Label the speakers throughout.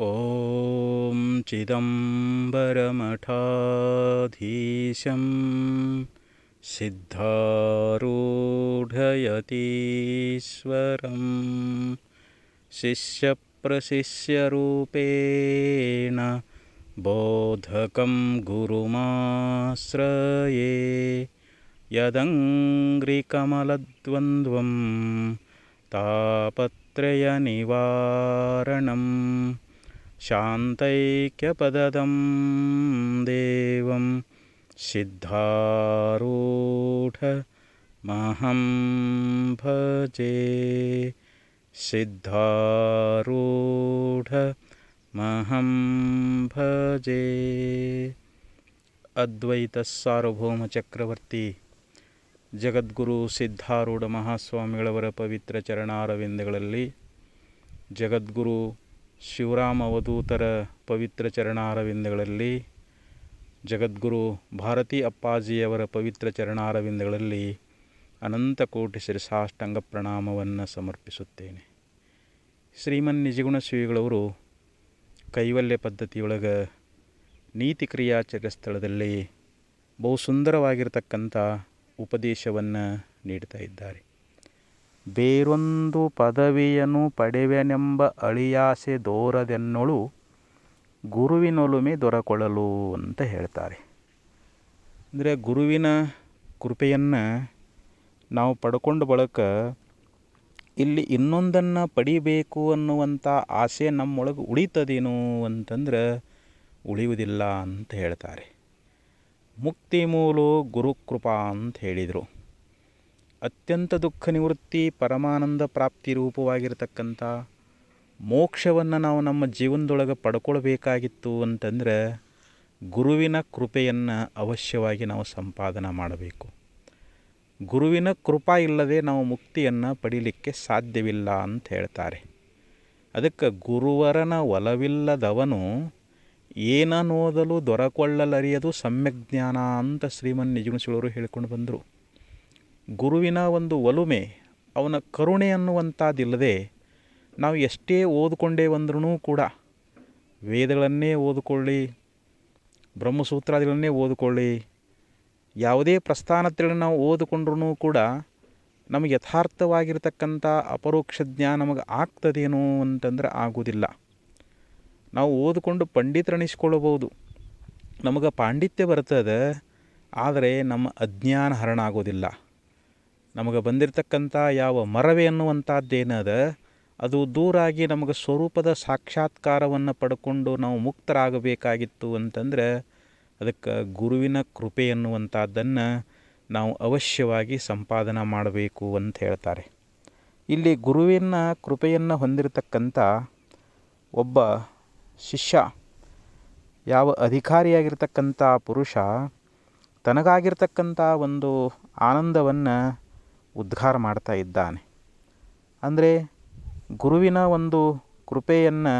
Speaker 1: ॐ चिदम्बरमठाधीशं सिद्धारूढयतीश्वरं शिष्यप्रशिष्यरूपेण बोधकं गुरुमाश्रये यदङ्घ्रिकमलद्वन्द्वं तापत्रयनिवारणं शान्तैक्यपदं देवं सिद्धारूढमहं भजे सिद्धारूढमहं भजे. ಅದ್ವೈತ ಸಾರ್ವಭೌಮ ಚಕ್ರವರ್ತಿ ಜಗದ್ಗುರು ಸಿದ್ಧಾರೂಢ ಮಹಾಸ್ವಾಮಿಗಳವರ ಪವಿತ್ರ ಚರಣಾರವಿಂದಗಳಲ್ಲಿ, ಜಗದ್ಗುರು ಶಿವರಾಮ ಅವಧೂತರ ಪವಿತ್ರ ಚರಣಾರವಿಂದಗಳಲ್ಲಿ, ಜಗದ್ಗುರು ಭಾರತೀ ಅಪ್ಪಾಜಿಯವರ ಪವಿತ್ರ ಚರಣಾರವಿಂದಗಳಲ್ಲಿ ಅನಂತ ಕೋಟಿ ಶಿರಸಾಷ್ಟಾಂಗ ಪ್ರಣಾಮವನ್ನು ಸಮರ್ಪಿಸುತ್ತೇನೆ. ಶ್ರೀಮನ್ ನಿಜಗುಣ ಶ್ರೀಗಳವರು ಕೈವಲ್ಯ ಪದ್ಧತಿಯೊಳಗೆ ನೀತಿ ಕ್ರಿಯಾಚರ್ಯ ಸ್ಥಳದಲ್ಲಿ ಬಹು ಸುಂದರವಾಗಿರತಕ್ಕಂಥ ಉಪದೇಶವನ್ನು ನೀಡ್ತಾ ಇದ್ದಾರೆ. ಬೇರೊಂದು ಪದವಿಯನ್ನು ಪಡೆವೆನೆಂಬ ಅಳಿಯಾಸೆ ದೋರದೆನ್ನೊಳು ಗುರುವಿನೊಲುಮೆ ದೊರಕೊಳ್ಳಲು ಅಂತ ಹೇಳ್ತಾರೆ. ಅಂದರೆ ಗುರುವಿನ ಕೃಪೆಯನ್ನು ನಾವು ಪಡ್ಕೊಂಡು ಬಳಕ ಇಲ್ಲಿ ಇನ್ನೊಂದನ್ನು ಪಡಿಬೇಕು ಅನ್ನುವಂಥ ಆಸೆ ನಮ್ಮೊಳಗೆ ಉಳಿತದೇನು ಅಂತಂದ್ರೆ ಉಳಿಯುವುದಿಲ್ಲ ಅಂತ ಹೇಳ್ತಾರೆ. ಮುಕ್ತಿ ಮೂಲ ಗುರುಕೃಪಾ ಅಂತ ಹೇಳಿದರು. ಅತ್ಯಂತ ದುಃಖ ನಿವೃತ್ತಿ ಪರಮಾನಂದ ಪ್ರಾಪ್ತಿ ರೂಪವಾಗಿರತಕ್ಕಂಥ ಮೋಕ್ಷವನ್ನು ನಾವು ನಮ್ಮ ಜೀವನದೊಳಗೆ ಪಡ್ಕೊಳ್ಬೇಕಾಗಿತ್ತು ಅಂತಂದರೆ ಗುರುವಿನ ಕೃಪೆಯನ್ನು ಅವಶ್ಯವಾಗಿ ನಾವು ಸಂಪಾದನೆ ಮಾಡಬೇಕು. ಗುರುವಿನ ಕೃಪಾ ಇಲ್ಲದೆ ನಾವು ಮುಕ್ತಿಯನ್ನು ಪಡೀಲಿಕ್ಕೆ ಸಾಧ್ಯವಿಲ್ಲ ಅಂತ ಹೇಳ್ತಾರೆ. ಅದಕ್ಕೆ ಗುರುವರನ ಒಲವಿಲ್ಲದವನು ಏನನ್ನೋದಲು ದೊರಕೊಳ್ಳಲರಿಯದು ಸಮ್ಯಕ್ ಜ್ಞಾನ ಅಂತ ಶ್ರೀಮನ್ ನಿಜಗುಣೇಶ್ವರರು ಹೇಳಿಕೊಂಡು ಬಂದರು. ಗುರುವಿನ ಒಂದು ಒಲುಮೆ, ಅವನ ಕರುಣೆ ಅನ್ನುವಂಥದ್ದಿಲ್ಲದೆ ನಾವು ಎಷ್ಟೇ ಓದಿಕೊಂಡೇ ಬಂದ್ರೂ ಕೂಡ, ವೇದಗಳನ್ನೇ ಓದಿಕೊಳ್ಳಿ, ಬ್ರಹ್ಮಸೂತ್ರಾದಿಗಳನ್ನೇ ಓದಿಕೊಳ್ಳಿ, ಯಾವುದೇ ಪ್ರಸ್ಥಾನತೆಗಳನ್ನು ನಾವು ಓದಿಕೊಂಡ್ರೂ ಕೂಡ ನಮಗೆ ಯಥಾರ್ಥವಾಗಿರ್ತಕ್ಕಂಥ ಅಪರೋಕ್ಷ ಜ್ಞಾನ ನಮಗೆ ಆಗ್ತದೇನೋ ಅಂತಂದ್ರೆ ಆಗೋದಿಲ್ಲ. ನಾವು ಓದಿಕೊಂಡು ಪಂಡಿತರಣಿಸ್ಕೊಳ್ಳಬಹುದು, ನಮಗೆ ಪಾಂಡಿತ್ಯ ಬರ್ತದೆ, ಆದರೆ ನಮ್ಮ ಅಜ್ಞಾನ ಹರಣ ಆಗೋದಿಲ್ಲ. ನಮಗೆ ಬಂದಿರತಕ್ಕಂಥ ಯಾವ ಮರವೇ ಅನ್ನುವಂಥದ್ದೇನದ ಅದು ದೂರಾಗಿ ನಮಗೆ ಸ್ವರೂಪದ ಸಾಕ್ಷಾತ್ಕಾರವನ್ನು ಪಡ್ಕೊಂಡು ನಾವು ಮುಕ್ತರಾಗಬೇಕಾಗಿತ್ತು ಅಂತಂದರೆ ಅದಕ್ಕೆ ಗುರುವಿನ ಕೃಪೆ ಎನ್ನುವಂಥದ್ದನ್ನು ನಾವು ಅವಶ್ಯವಾಗಿ ಸಂಪಾದನೆ ಮಾಡಬೇಕು ಅಂತ ಹೇಳ್ತಾರೆ. ಇಲ್ಲಿ ಗುರುವಿನ ಕೃಪೆಯನ್ನು ಹೊಂದಿರತಕ್ಕಂಥ ಒಬ್ಬ ಶಿಷ್ಯ, ಯಾವ ಅಧಿಕಾರಿಯಾಗಿರ್ತಕ್ಕಂಥ ಪುರುಷ ತನಗಾಗಿರ್ತಕ್ಕಂಥ ಒಂದು ಆನಂದವನ್ನು ಉದ್ಘಾರ ಮಾಡ್ತಾ ಇದ್ದಾನೆ. ಅಂದರೆ ಗುರುವಿನ ಒಂದು ಕೃಪೆಯನ್ನು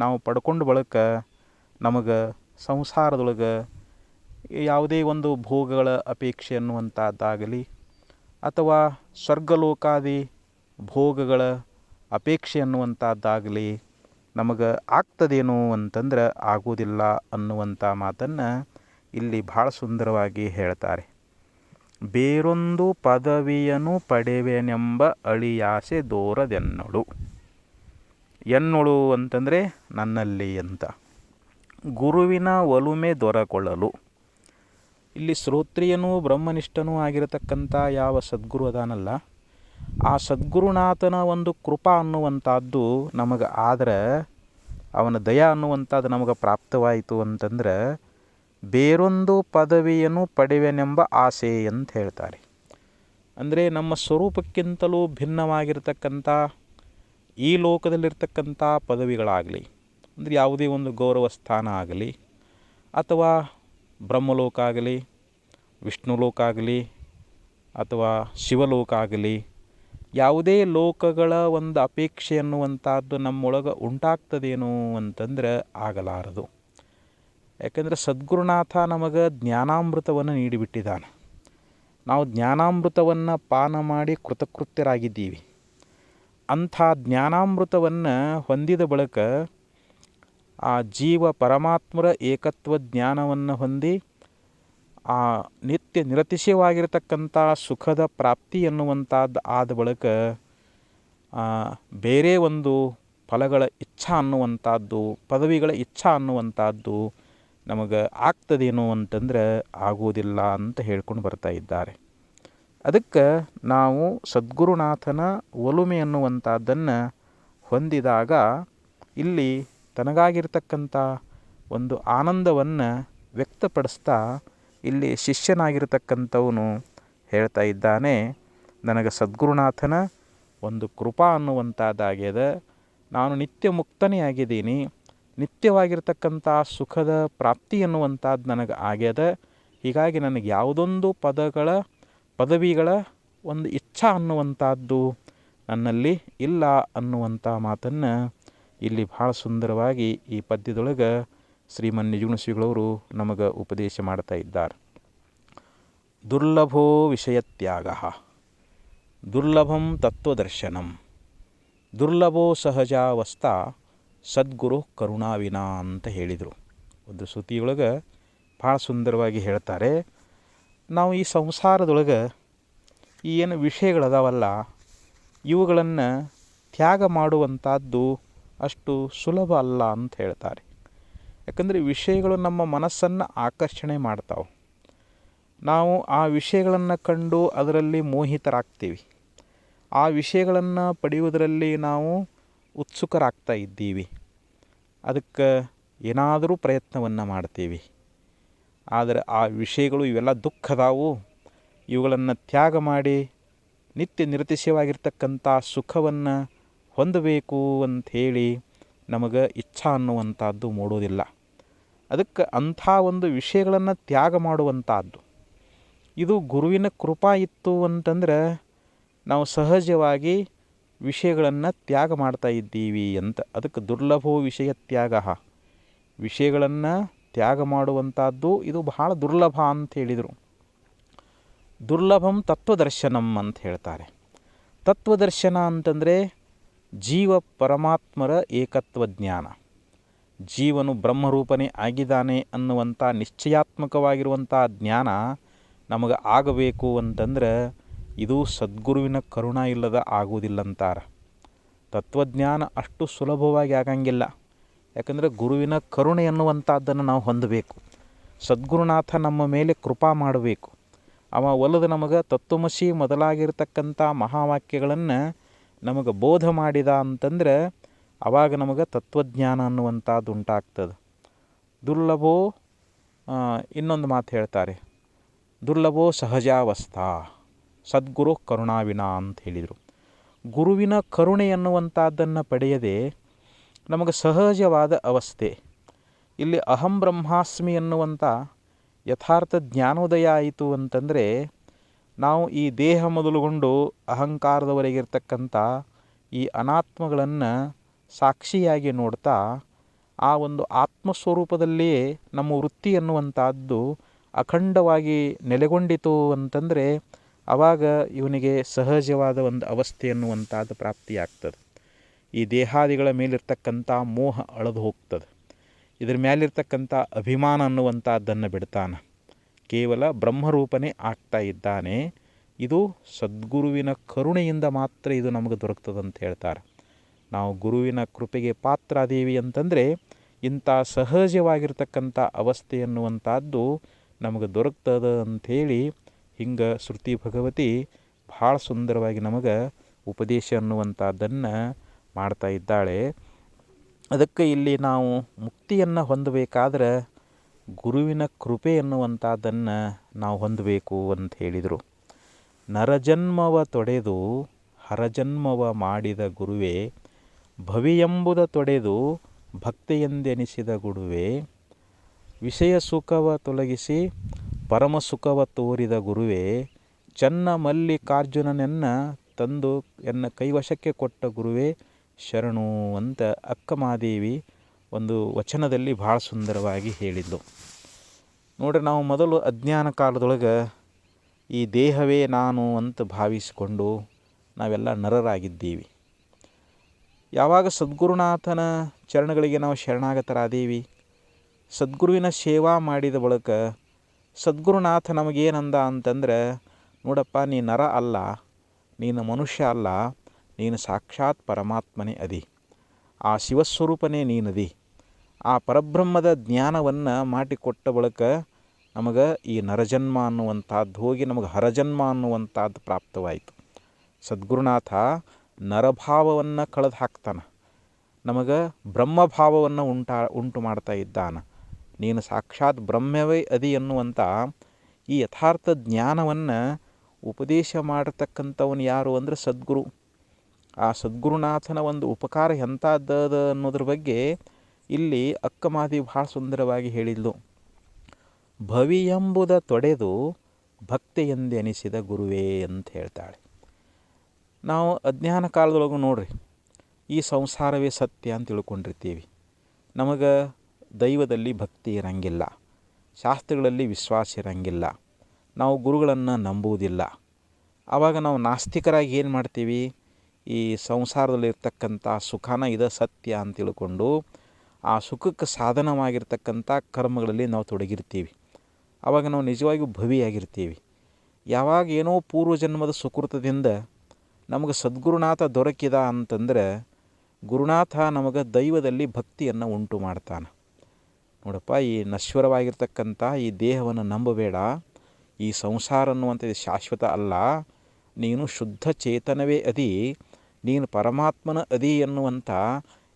Speaker 1: ನಾವು ಪಡ್ಕೊಂಡು ಬಳಕ ನಮಗೆ ಸಂಸಾರದೊಳಗೆ ಯಾವುದೇ ಒಂದು ಭೋಗಗಳ ಅಪೇಕ್ಷೆ ಅನ್ನುವಂಥದ್ದಾಗಲಿ ಅಥವಾ ಸ್ವರ್ಗಲೋಕಾದಿ ಭೋಗಗಳ ಅಪೇಕ್ಷೆ ಅನ್ನುವಂಥದ್ದಾಗಲಿ ನಮಗೆ ಆಗ್ತದೇನೋ ಅಂತಂದ್ರೆ ಆಗೋದಿಲ್ಲ ಅನ್ನುವಂಥ ಮಾತನ್ನು ಇಲ್ಲಿ ಭಾಳ ಸುಂದರವಾಗಿ ಹೇಳ್ತಾರೆ. ಬೇರೊಂದು ಪದವಿಯನ್ನು ಪಡೆವೆನೆಂಬ ಅಳಿಯಾಸೆ ದೋರದೆನ್ನೊಳು. ಎನ್ನೊಳು ಅಂತಂದರೆ ನನ್ನಲ್ಲಿ ಅಂತ. ಗುರುವಿನ ಒಲುಮೆ ದೊರಕೊಳ್ಳಲು. ಇಲ್ಲಿ ಶ್ರೋತ್ರಿಯನೂ ಬ್ರಹ್ಮನಿಷ್ಠನೂ ಆಗಿರತಕ್ಕಂಥ ಯಾವ ಸದ್ಗುರು ಅದಾನಲ್ಲ, ಆ ಸದ್ಗುರುನಾಥನ ಒಂದು ಕೃಪಾ ಅನ್ನುವಂಥದ್ದು ನಮಗೆ ಆದರೆ, ಅವನ ದಯ ಅನ್ನುವಂಥದ್ದು ನಮಗೆ ಪ್ರಾಪ್ತವಾಯಿತು ಅಂತಂದ್ರೆ ಬೇರೊಂದು ಪದವಿಯನ್ನು ಪಡೆವೆನೆಂಬ ಆಸೆ ಅಂತ ಹೇಳ್ತಾರೆ. ಅಂದರೆ ನಮ್ಮ ಸ್ವರೂಪಕ್ಕಿಂತಲೂ ಭಿನ್ನವಾಗಿರ್ತಕ್ಕಂಥ ಈ ಲೋಕದಲ್ಲಿರ್ತಕ್ಕಂಥ ಪದವಿಗಳಾಗಲಿ, ಅಂದರೆ ಯಾವುದೇ ಒಂದು ಗೌರವ ಸ್ಥಾನ ಆಗಲಿ ಅಥವಾ ಬ್ರಹ್ಮಲೋಕ ಆಗಲಿ, ವಿಷ್ಣುಲೋಕ ಆಗಲಿ ಅಥವಾ ಶಿವಲೋಕ ಆಗಲಿ, ಯಾವುದೇ ಲೋಕಗಳ ಒಂದು ಅಪೇಕ್ಷೆ ಅನ್ನುವಂಥದ್ದು ನಮ್ಮೊಳಗೆ ಉಂಟಾಗ್ತದೇನೋ ಅಂತಂದ್ರೆ ಆಗಲಾರದು. ಯಾಕೆಂದರೆ ಸದ್ಗುರುನಾಥ ನಮಗೆ ಜ್ಞಾನಾಮೃತವನ್ನು ನೀಡಿಬಿಟ್ಟಿದ್ದಾನೆ. ನಾವು ಜ್ಞಾನಾಮೃತವನ್ನು ಪಾನ ಮಾಡಿ ಕೃತಕೃತ್ಯರಾಗಿದ್ದೀವಿ. ಅಂಥ ಜ್ಞಾನಾಮೃತವನ್ನು ಹೊಂದಿದ ಬಳಿಕ ಆ ಜೀವ ಪರಮಾತ್ಮರ ಏಕತ್ವ ಜ್ಞಾನವನ್ನು ಹೊಂದಿ ಆ ನಿತ್ಯ ನಿರತಿಶಯವಾಗಿರತಕ್ಕಂಥ ಸುಖದ ಪ್ರಾಪ್ತಿ ಎನ್ನುವಂಥದ್ದು ಆದ ಬಳಿಕ ಬೇರೆ ಒಂದು ಫಲಗಳ ಇಚ್ಛಾ ಅನ್ನುವಂಥದ್ದು, ಪದವಿಗಳ ಇಚ್ಛಾ ಅನ್ನುವಂಥದ್ದು ನಮಗೆ ಆಗ್ತದೇನೋ ಅಂತಂದ್ರೆ ಆಗುವುದಿಲ್ಲ ಅಂತ ಹೇಳ್ಕೊಂಡು ಬರ್ತಾ ಇದ್ದಾರೆ. ಅದಕ್ಕೆ ನಾವು ಸದ್ಗುರುನಾಥನ ಒಲುಮೆ ಅನ್ನುವಂಥದ್ದನ್ನು ಹೊಂದಿದಾಗ ಇಲ್ಲಿ ತನಗಾಗಿರ್ತಕ್ಕಂಥ ಒಂದು ಆನಂದವನ್ನು ವ್ಯಕ್ತಪಡಿಸ್ತಾ ಇಲ್ಲಿ ಶಿಷ್ಯನಾಗಿರ್ತಕ್ಕಂಥವನು ಹೇಳ್ತಾ ಇದ್ದಾನೆ, ನನಗೆ ಸದ್ಗುರುನಾಥನ ಒಂದು ಕೃಪಾ ಅನ್ನುವಂಥದ್ದಾಗ್ಯದ. ನಾನು ನಿತ್ಯ ಮುಕ್ತನೇ ಆಗಿದ್ದೀನಿ. ನಿತ್ಯವಾಗಿರ್ತಕ್ಕಂಥ ಸುಖದ ಪ್ರಾಪ್ತಿ ಅನ್ನುವಂಥದ್ದು ನನಗೆ ಆಗ್ಯದ. ಹೀಗಾಗಿ ನನಗೆ ಯಾವುದೊಂದು ಪದವಿಗಳ ಒಂದು ಇಚ್ಛಾ ಅನ್ನುವಂಥದ್ದು ನನ್ನಲ್ಲಿ ಇಲ್ಲ ಅನ್ನುವಂಥ ಮಾತನ್ನು ಇಲ್ಲಿ ಭಾಳ ಸುಂದರವಾಗಿ ಈ ಪದ್ಯದೊಳಗೆ ಶ್ರೀಮನ್ ನಿಜಗುಣಶ್ರೀಗಳವರು ನಮಗೆ ಉಪದೇಶ ಮಾಡ್ತಾ ಇದ್ದಾರೆ. ದುರ್ಲಭೋ ವಿಷಯತ್ಯಾಗ ದುರ್ಲಭಂ ತತ್ವದರ್ಶನಂ ದುರ್ಲಭೋ ಸಹಜಾವಸ್ಥಾ ಸದ್ಗುರು ಕರುಣಾವಿನ ಅಂತ ಹೇಳಿದರು. ಒಂದು ಶ್ರುತಿಯೊಳಗೆ ಭಾಳ ಸುಂದರವಾಗಿ ಹೇಳ್ತಾರೆ, ನಾವು ಈ ಸಂಸಾರದೊಳಗೆ ಈ ಏನು ವಿಷಯಗಳದಾವಲ್ಲ ಇವುಗಳನ್ನು ತ್ಯಾಗ ಮಾಡುವಂಥದ್ದು ಅಷ್ಟು ಸುಲಭ ಅಲ್ಲ ಅಂತ ಹೇಳ್ತಾರೆ. ಯಾಕಂದರೆ ವಿಷಯಗಳು ನಮ್ಮ ಮನಸ್ಸನ್ನು ಆಕರ್ಷಣೆ ಮಾಡ್ತಾವೆ. ನಾವು ಆ ವಿಷಯಗಳನ್ನು ಕಂಡು ಅದರಲ್ಲಿ ಮೋಹಿತರಾಗ್ತೀವಿ. ಆ ವಿಷಯಗಳನ್ನು ಪಡೆಯುವುದರಲ್ಲಿ ನಾವು ಉತ್ಸುಕರಾಗ್ತಾ ಇದ್ದೀವಿ. ಅದಕ್ಕೆ ಏನಾದರೂ ಪ್ರಯತ್ನವನ್ನು ಮಾಡ್ತೀವಿ. ಆದರೆ ಆ ವಿಷಯಗಳು ಇವೆಲ್ಲ ದುಃಖದಾವು, ಇವುಗಳನ್ನು ತ್ಯಾಗ ಮಾಡಿ ನಿತ್ಯ ನಿರತಿಶಯವಾಗಿರ್ತಕ್ಕಂಥ ಸುಖವನ್ನು ಹೊಂದಬೇಕು ಅಂಥೇಳಿ ನಮಗೆ ಇಚ್ಛಾ ಅನ್ನುವಂಥದ್ದು ಮೂಡೋದಿಲ್ಲ. ಅದಕ್ಕೆ ಅಂಥ ಒಂದು ವಿಷಯಗಳನ್ನು ತ್ಯಾಗ ಮಾಡುವಂಥದ್ದು ಇದು ಗುರುವಿನ ಕೃಪಾ ಇತ್ತು ಅಂತಂದ್ರೆ ನಾವು ಸಹಜವಾಗಿ ವಿಷಯಗಳನ್ನು ತ್ಯಾಗ ಮಾಡ್ತಾ ಇದ್ದೀವಿ ಅಂತ. ಅದಕ್ಕೆ ದುರ್ಲಭೋ ವಿಷಯ ತ್ಯಾಗ, ವಿಷಯಗಳನ್ನು ತ್ಯಾಗ ಮಾಡುವಂಥದ್ದು ಇದು ಬಹಳ ದುರ್ಲಭ ಅಂತ ಹೇಳಿದರು. ದುರ್ಲಭಂ ತತ್ವದರ್ಶನಂ ಅಂತ ಹೇಳ್ತಾರೆ. ತತ್ವದರ್ಶನ ಅಂತಂದರೆ ಜೀವ ಪರಮಾತ್ಮರ ಏಕತ್ವ ಜ್ಞಾನ. ಜೀವನು ಬ್ರಹ್ಮರೂಪನೇ ಆಗಿದ್ದಾನೆ ಅನ್ನುವಂಥ ನಿಶ್ಚಯಾತ್ಮಕವಾಗಿರುವಂಥ ಜ್ಞಾನ ನಮಗೆ ಆಗಬೇಕು ಅಂತಂದ್ರೆ ಇದು ಸದ್ಗುರುವಿನ ಕರುಣಾ ಇಲ್ಲದ ಆಗುವುದಿಲ್ಲಂತಾರೆ. ತತ್ವಜ್ಞಾನ ಅಷ್ಟು ಸುಲಭವಾಗಿ ಆಗಂಗಿಲ್ಲ. ಯಾಕಂದರೆ ಗುರುವಿನ ಕರುಣೆ ಎನ್ನುವಂಥದ್ದನ್ನು ನಾವು ಹೊಂದಬೇಕು. ಸದ್ಗುರುನಾಥ ನಮ್ಮ ಮೇಲೆ ಕೃಪಾ ಮಾಡಬೇಕು. ಅವ ಒಲಿದು ನಮಗೆ ತತ್ವಮಸಿ ಮೊದಲಾಗಿರ್ತಕ್ಕಂಥ ಮಹಾವಾಕ್ಯಗಳನ್ನು ನಮಗೆ ಬೋಧ ಮಾಡಿದ ಅಂತಂದ್ರೆ ಆವಾಗ ನಮಗೆ ತತ್ವಜ್ಞಾನ ಅನ್ನುವಂಥದ್ದು ಉಂಟಾಗ್ತದೆ. ದುರ್ಲಭೋ ಇನ್ನೊಂದು ಮಾತು ಹೇಳ್ತಾರೆ, ದುರ್ಲಭೋ ಸಹಜಾವಸ್ಥಾ ಸದ್ಗುರು ಕರುಣಾವಿನ ಅಂತ ಹೇಳಿದರು. ಗುರುವಿನ ಕರುಣೆ ಎನ್ನುವಂಥದ್ದನ್ನು ಪಡೆಯದೆ ನಮಗೆ ಸಹಜವಾದ ಅವಸ್ಥೆ. ಇಲ್ಲಿ ಅಹಂ ಬ್ರಹ್ಮಾಸ್ಮಿ ಎನ್ನುವಂಥ ಯಥಾರ್ಥ ಜ್ಞಾನೋದಯ ಆಯಿತು ಅಂತಂದರೆ ನಾವು ಈ ದೇಹ ಮೊದಲುಗೊಂಡು ಅಹಂಕಾರದವರೆಗಿರ್ತಕ್ಕಂಥ ಈ ಅನಾತ್ಮಗಳನ್ನು ಸಾಕ್ಷಿಯಾಗಿ ನೋಡ್ತಾ ಆ ಒಂದು ಆತ್ಮಸ್ವರೂಪದಲ್ಲಿಯೇ ನಮ್ಮ ವೃತ್ತಿ ಎನ್ನುವಂಥದ್ದು ಅಖಂಡವಾಗಿ ನೆಲೆಗೊಂಡಿತು ಅಂತಂದರೆ ಆವಾಗ ಇವನಿಗೆ ಸಹಜವಾದ ಒಂದು ಅವಸ್ಥೆ ಎನ್ನುವಂಥದ್ದು ಪ್ರಾಪ್ತಿಯಾಗ್ತದೆ. ಈ ದೇಹಾದಿಗಳ ಮೇಲಿರ್ತಕ್ಕಂಥ ಮೋಹ ಅಳೆದು ಹೋಗ್ತದೆ. ಇದ್ರ ಮೇಲಿರ್ತಕ್ಕಂಥ ಅಭಿಮಾನ ಅನ್ನುವಂಥದ್ದನ್ನು ಬಿಡ್ತಾನೆ. ಕೇವಲ ಬ್ರಹ್ಮರೂಪನೇ ಆಗ್ತಾ ಇದ್ದಾನೆ. ಇದು ಸದ್ಗುರುವಿನ ಕರುಣೆಯಿಂದ ಮಾತ್ರ ಇದು ನಮಗೆ ದೊರಕ್ತದಂತ ಹೇಳ್ತಾರೆ. ನಾವು ಗುರುವಿನ ಕೃಪೆಗೆ ಪಾತ್ರಾದೇವಿ ಅಂತಂದರೆ ಇಂಥ ಸಹಜವಾಗಿರ್ತಕ್ಕಂಥ ಅವಸ್ಥೆ ಎನ್ನುವಂಥದ್ದು ನಮಗೆ ದೊರಕ್ತದ ಅಂಥೇಳಿ ಹಿಂಗೆ ಶ್ರುತಿ ಭಗವತಿ ಭಾಳ ಸುಂದರವಾಗಿ ನಮಗೆ ಉಪದೇಶ ಅನ್ನುವಂಥದ್ದನ್ನು ಮಾಡ್ತಾ ಇದ್ದಾಳೆ. ಅದಕ್ಕೆ ಇಲ್ಲಿ ನಾವು ಮುಕ್ತಿಯನ್ನು ಹೊಂದಬೇಕಾದ್ರೆ ಗುರುವಿನ ಕೃಪೆ ಎನ್ನುವಂಥದ್ದನ್ನು ನಾವು ಹೊಂದಬೇಕು ಅಂತ ಹೇಳಿದರು. ನರಜನ್ಮವ ತೊಡೆದು ಹರಜನ್ಮವ ಮಾಡಿದ ಗುರುವೇ, ಭವಿಯೆಂಬುದ ತೊಡೆದು ಭಕ್ತಿಯೆಂದೆನಿಸಿದ ಗುರುವೇ, ವಿಷಯ ಸುಖವ ತೊಲಗಿಸಿ ಪರಮ ಸುಖವ ತೋರಿದ ಗುರುವೇ, ಚನ್ನ ಮಲ್ಲಿಕಾರ್ಜುನನೆನ್ನ ತಂದು ಎನ್ನ ಕೈವಶಕ್ಕೆ ಕೊಟ್ಟ ಗುರುವೇ ಶರಣು ಅಂತ ಅಕ್ಕಮಾದೇವಿ ಒಂದು ವಚನದಲ್ಲಿ ಭಾಳ ಸುಂದರವಾಗಿ ಹೇಳಿದ್ಲು. ನೋಡ್ರಿ, ನಾವು ಮೊದಲು ಅಜ್ಞಾನ ಕಾಲದೊಳಗೆ ಈ ದೇಹವೇ ನಾನು ಅಂತ ಭಾವಿಸಿಕೊಂಡು ನಾವೆಲ್ಲ ನರರಾಗಿದ್ದೀವಿ. ಯಾವಾಗ ಸದ್ಗುರುನಾಥನ ಚರಣಗಳಿಗೆ ನಾವು ಶರಣಾಗತರಾದೀವಿ, ಸದ್ಗುರುವಿನ ಸೇವಾ ಮಾಡಿದ ಬಳಿಕ ಸದ್ಗುರುನಾಥ ನಮಗೇನಂದ ಅಂತಂದ್ರೆ, ನೋಡಪ್ಪ ನೀ ನರ ಅಲ್ಲ, ನೀನು ಮನುಷ್ಯ ಅಲ್ಲ, ನೀನು ಸಾಕ್ಷಾತ್ ಪರಮಾತ್ಮನೇ ಅದಿ, ಆ ಶಿವಸ್ವರೂಪನೇ ನೀನದಿ. ಆ ಪರಬ್ರಹ್ಮದ ಜ್ಞಾನವನ್ನು ಮಾಡಿಕೊಟ್ಟ ಬಳಿಕ ನಮಗೆ ಈ ನರಜನ್ಮ ಅನ್ನುವಂಥದ್ದು ಹೋಗಿ ನಮಗೆ ಹರಜನ್ಮ ಅನ್ನುವಂಥದ್ದು ಪ್ರಾಪ್ತವಾಯಿತು. ಸದ್ಗುರುನಾಥ ನರಭಾವವನ್ನು ಕಳೆದು ಹಾಕ್ತಾನೆ, ನಮಗೆ ಬ್ರಹ್ಮಭಾವವನ್ನು ಉಂಟು ಮಾಡ್ತಾ ಇದ್ದಾನೆ. ನೀನು ಸಾಕ್ಷಾತ್ ಬ್ರಹ್ಮವೇ ಅದಿ ಎನ್ನುವಂಥ ಈ ಯಥಾರ್ಥ ಜ್ಞಾನವನ್ನು ಉಪದೇಶ ಮಾಡತಕ್ಕಂಥವನು ಯಾರು ಅಂದರೆ ಸದ್ಗುರು. ಆ ಸದ್ಗುರುನಾಥನ ಒಂದು ಉಪಕಾರ ಎಂಥದ್ದು ಅನ್ನೋದ್ರ ಬಗ್ಗೆ ಇಲ್ಲಿ ಅಕ್ಕಮಾದೇವಿ ಭಾಳ ಸುಂದರವಾಗಿ ಹೇಳಿದ್ಲು. ಭವಿ ಎಂಬುದ ತೊಡೆದು ಭಕ್ತಿಯೆಂದೆನಿಸಿದ ಗುರುವೇ ಅಂತ ಹೇಳ್ತಾಳೆ. ನಾವು ಅಜ್ಞಾನ ಕಾಲದೊಳಗೂ ನೋಡ್ರಿ, ಈ ಸಂಸಾರವೇ ಸತ್ಯ ಅಂತ ತಿಳ್ಕೊಂಡಿರ್ತೀವಿ. ನಮಗೆ ದೈವದಲ್ಲಿ ಭಕ್ತಿ ಇರಂಗಿಲ್ಲ, ಶಾಸ್ತ್ರಗಳಲ್ಲಿ ವಿಶ್ವಾಸ ಇರಂಗಿಲ್ಲ, ನಾವು ಗುರುಗಳನ್ನು ನಂಬುವುದಿಲ್ಲ. ಆವಾಗ ನಾವು ನಾಸ್ತಿಕರಾಗಿ ಏನು ಮಾಡ್ತೀವಿ, ಈ ಸಂಸಾರದಲ್ಲಿರ್ತಕ್ಕಂಥ ಸುಖನ ಇದು ಸತ್ಯ ಅಂತ ತಿಳ್ಕೊಂಡು ಆ ಸುಖಕ್ಕೆ ಸಾಧನವಾಗಿರ್ತಕ್ಕಂಥ ಕರ್ಮಗಳಲ್ಲಿ ನಾವು ತೊಡಗಿರ್ತೀವಿ. ಆವಾಗ ನಾವು ನಿಜವಾಗಿಯೂ ಭವಿಯಾಗಿರ್ತೀವಿ. ಯಾವಾಗ ಏನೋ ಪೂರ್ವಜನ್ಮದ ಸುಕೃತದಿಂದ ನಮಗೆ ಸದ್ಗುರುನಾಥ ದೊರಕಿದ ಅಂತಂದರೆ ಗುರುನಾಥ ನಮಗೆ ದೈವದಲ್ಲಿ ಭಕ್ತಿಯನ್ನು ಉಂಟು ಮಾಡ್ತಾನೆ. ನೋಡಪ್ಪ, ಈ ನಶ್ವರವಾಗಿರ್ತಕ್ಕಂಥ ಈ ದೇಹವನ್ನು ನಂಬಬೇಡ, ಈ ಸಂಸಾರ ಅನ್ನುವಂಥದ್ದು ಶಾಶ್ವತ ಅಲ್ಲ, ನೀನು ಶುದ್ಧ ಚೇತನವೇ ಅದಿ, ನೀನು ಪರಮಾತ್ಮನ ಅದಿ ಎನ್ನುವಂಥ